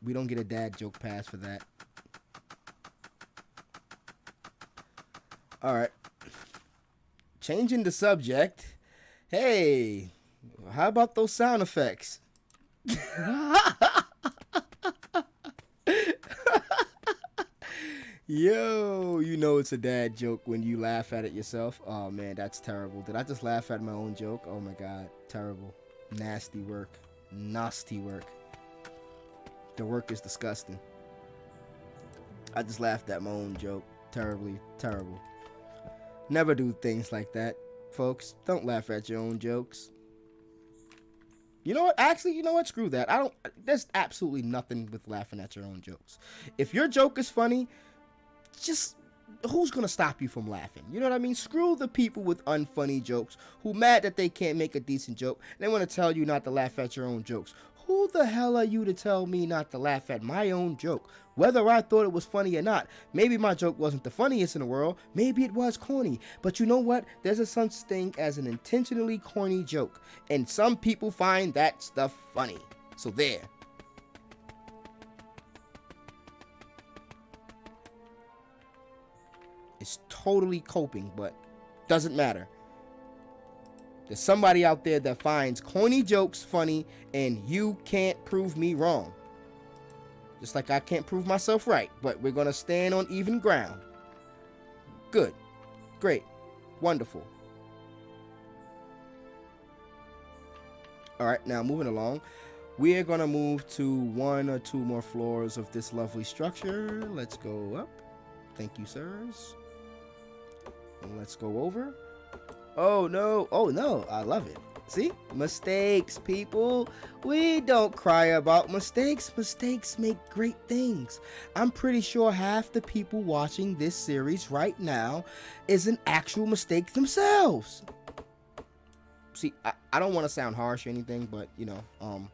We don't get a dad joke pass for that. All right. Changing the subject. Hey, how about those sound effects? Yo, you know it's a dad joke when you laugh at it yourself. Oh man, that's terrible. Did I just laugh at my own joke? Oh my god, terrible. Nasty work. Nasty work. The work is disgusting. I just laughed at my own joke. Terribly, terrible. Never do things like that, folks. Don't laugh at your own jokes. You know what? Actually, you know what? Screw that. There's absolutely nothing with laughing at your own jokes. If your joke is funny, just who's gonna stop you from laughing? You know what I mean? Screw the people with unfunny jokes who mad that they can't make a decent joke. They want to tell you not to laugh at your own jokes. Who the hell are you to tell me not to laugh at my own joke? Whether I thought it was funny or not. Maybe my joke wasn't the funniest in the world. Maybe it was corny. But you know what? There's a such thing as an intentionally corny joke. And some people find that stuff funny. So there. It's totally coping, but doesn't matter. There's somebody out there that finds corny jokes funny, and you can't prove me wrong. Just like I can't prove myself right, but we're going to stand on even ground. Good. Great. Wonderful. All right, now moving along. We are going to move to one or two more floors of this lovely structure. Let's go up. Thank you, sirs. And let's go over. Oh no, I love it. See? Mistakes, people. We don't cry about mistakes. Mistakes make great things. I'm pretty sure half the people watching this series right now is an actual mistake themselves. See, I don't want to sound harsh or anything, but, you know,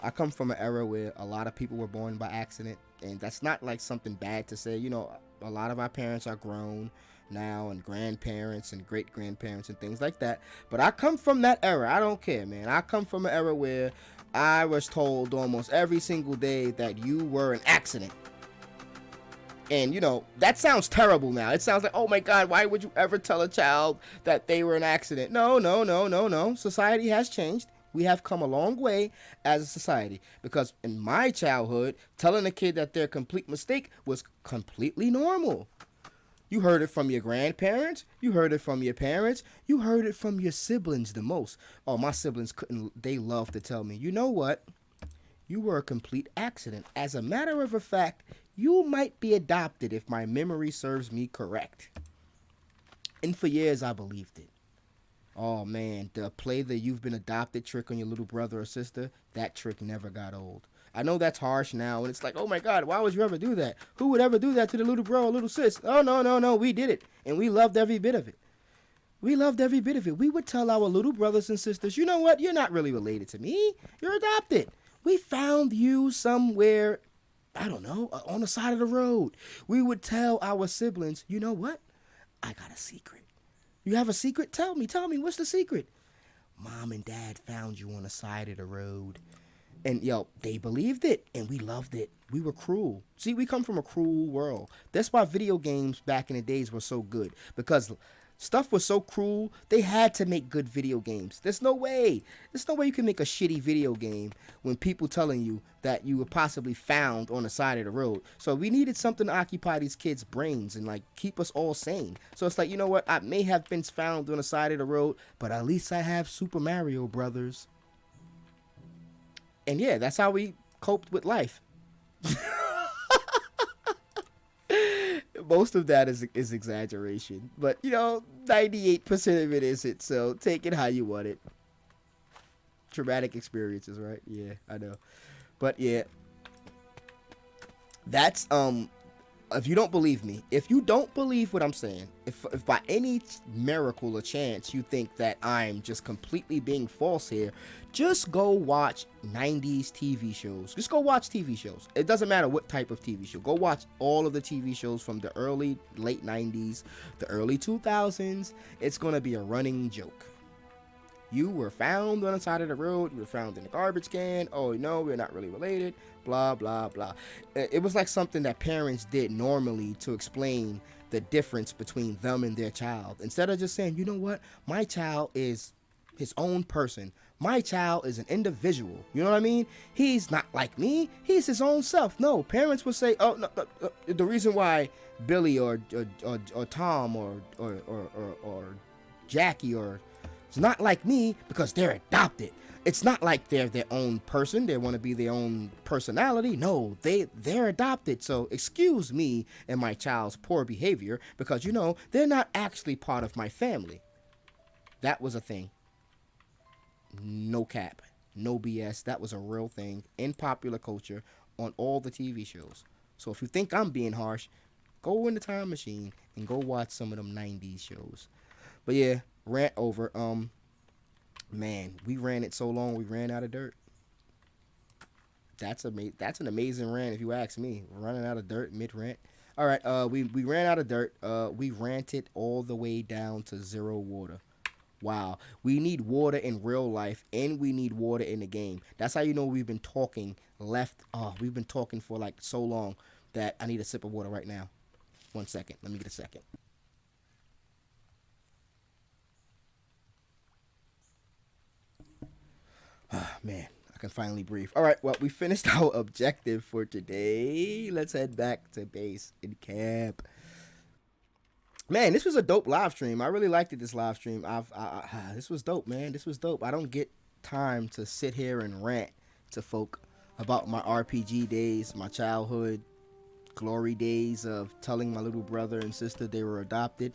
I come from an era where a lot of people were born by accident, and that's not like something bad to say. You know, a lot of our parents are grown now, and grandparents and great grandparents and things like that, but I come from that era. I don't care, man. I come from an era where I was told almost every single day that you were an accident. And you know, that sounds terrible now. It sounds like, oh my God, why would you ever tell a child that they were an accident? No. Society has changed. We have come a long way as a society, because in my childhood, telling a kid that they're a complete mistake was completely normal. You heard it from your grandparents. You heard it from your parents. You heard it from your siblings the most. Oh, my siblings couldn't. They love to tell me, you know what? You were a complete accident. As a matter of fact, you might be adopted if my memory serves me correct. And for years, I believed it. Oh, man, the play the you've been adopted trick on your little brother or sister, that trick never got old. I know that's harsh now, and it's like, oh my God, why would you ever do that? Who would ever do that to the little bro or little sis? Oh, no, we did it, and we loved every bit of it. We loved every bit of it. We would tell our little brothers and sisters, you know what? You're not really related to me. You're adopted. We found you somewhere, I don't know, on the side of the road. We would tell our siblings, you know what? I got a secret. You have a secret? Tell me, what's the secret? Mom and Dad found you on the side of the road. And, yo, they believed it, and we loved it. We were cruel. See, we come from a cruel world. That's why video games back in the days were so good, because stuff was so cruel, they had to make good video games. There's no way you can make a shitty video game when people telling you that you were possibly found on the side of the road. So we needed something to occupy these kids' brains and, like, keep us all sane. So it's like, you know what? I may have been found on the side of the road, but at least I have Super Mario Brothers. And yeah, that's how we coped with life. Most of that is exaggeration, but you know, 98% of it isn't. So take it how you want it. Traumatic experiences, right? Yeah, I know. But yeah, that's if you don't believe me, if you don't believe what I'm saying, if by any miracle or chance you think that I'm just completely being false here, just go watch 90s TV shows. Just go watch TV shows. It doesn't matter what type of TV show. Go watch all of the TV shows from the late 90s, the early 2000s. It's going to be a running joke. You were found on the side of the road. You were found in a garbage can. Oh, no, we're not really related. Blah, blah, blah. It was like something that parents did normally to explain the difference between them and their child. Instead of just saying, you know what? My child is his own person. My child is an individual. You know what I mean? He's not like me. He's his own self. No, parents would say, oh, no, the reason why Billy or Tom or Jackie or it's not like me because they're adopted. It's not like they're their own person. They want to be their own personality. No, they're adopted. So excuse me and my child's poor behavior because, you know, they're not actually part of my family. That was a thing. No cap. No BS. That was a real thing in popular culture on all the TV shows. So if you think I'm being harsh, go in the time machine and go watch some of them 90s shows. But yeah, rant over. Man, we ran it so long we ran out of dirt. That's an amazing rant if you ask me. We're running out of dirt mid rant. All right, we ran out of dirt. We ranted all the way down to 0 water. Wow, we need water in real life and we need water in the game. That's how you know we've been talking we've been talking for like so long that I need a sip of water right now. 1 second. Let me get a second. Man, I can finally breathe. All right, well, we finished our objective for today. Let's head back to base and camp. Man, this was a dope live stream. I really liked it, this live stream. This was dope, man. This was dope. I don't get time to sit here and rant to folk about my RPG days, my childhood glory days of telling my little brother and sister they were adopted.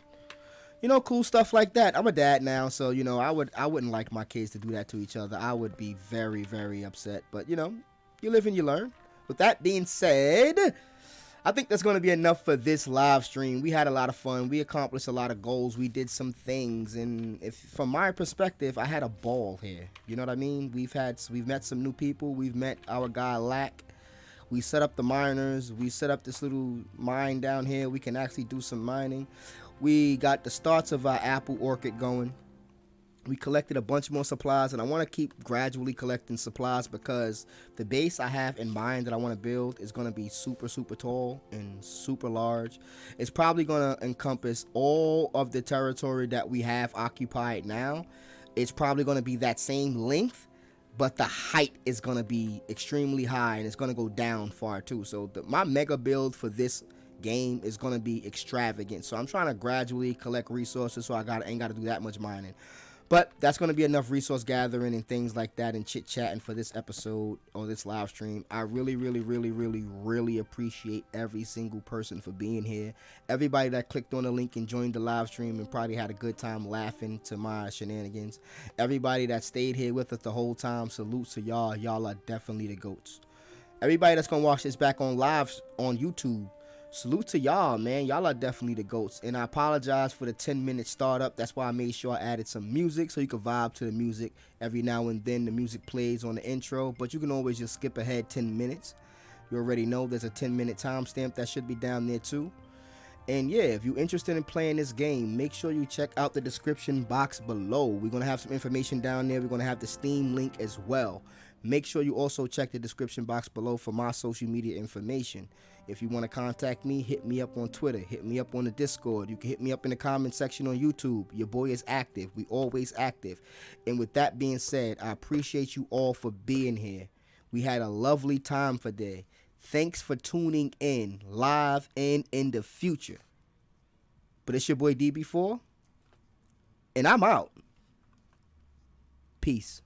you know, cool stuff like that. I'm a dad now, so you know, I wouldn't like my kids to do that to each other. I would be very, very upset. But you know, you live and you learn. With that being said, I think that's going to be enough for this live stream. We had a lot of fun. We accomplished a lot of goals. We did some things, and if from my perspective, I had a ball here. You know what I mean? We've met some new people. We've met our guy Lack. We set up the miners. We set up this little mine down here. We can actually do some mining. We got the starts of our apple orchard going. We collected a bunch more supplies, and I want to keep gradually collecting supplies because the base I have in mind that I want to build is going to be super, super tall and super large. It's probably going to encompass all of the territory that we have occupied now. It's probably going to be that same length, but the height is going to be extremely high, and it's going to go down far too. So my mega build for this game is going to be extravagant. So I'm trying to gradually collect resources so I ain't got to do that much mining. But that's going to be enough resource gathering and things like that and chit-chatting for this episode or this live stream. I really, really, really, really, really appreciate every single person for being here. Everybody that clicked on the link and joined the live stream and probably had a good time laughing to my shenanigans. Everybody that stayed here with us the whole time, salute to y'all. Y'all are definitely the GOATs. Everybody that's going to watch this back on live on YouTube, salute to y'all, man. Y'all are definitely the GOATs. And I apologize for the 10-minute startup. That's why I made sure I added some music so you can vibe to the music. Every now and then the music plays on the intro, but you can always just skip ahead 10 minutes. You already know there's a 10-minute timestamp that should be down there too. And yeah, if you're interested in playing this game, make sure you check out the description box below. We're going to have some information down there. We're going to have the Steam link as well. Make sure you also check the description box below for my social media information. If you want to contact me, hit me up on Twitter. Hit me up on the Discord. You can hit me up in the comment section on YouTube. Your boy is active. We always active. And with that being said, I appreciate you all for being here. We had a lovely time today. Thanks for tuning in live and in the future. But it's your boy DB4, and I'm out. Peace.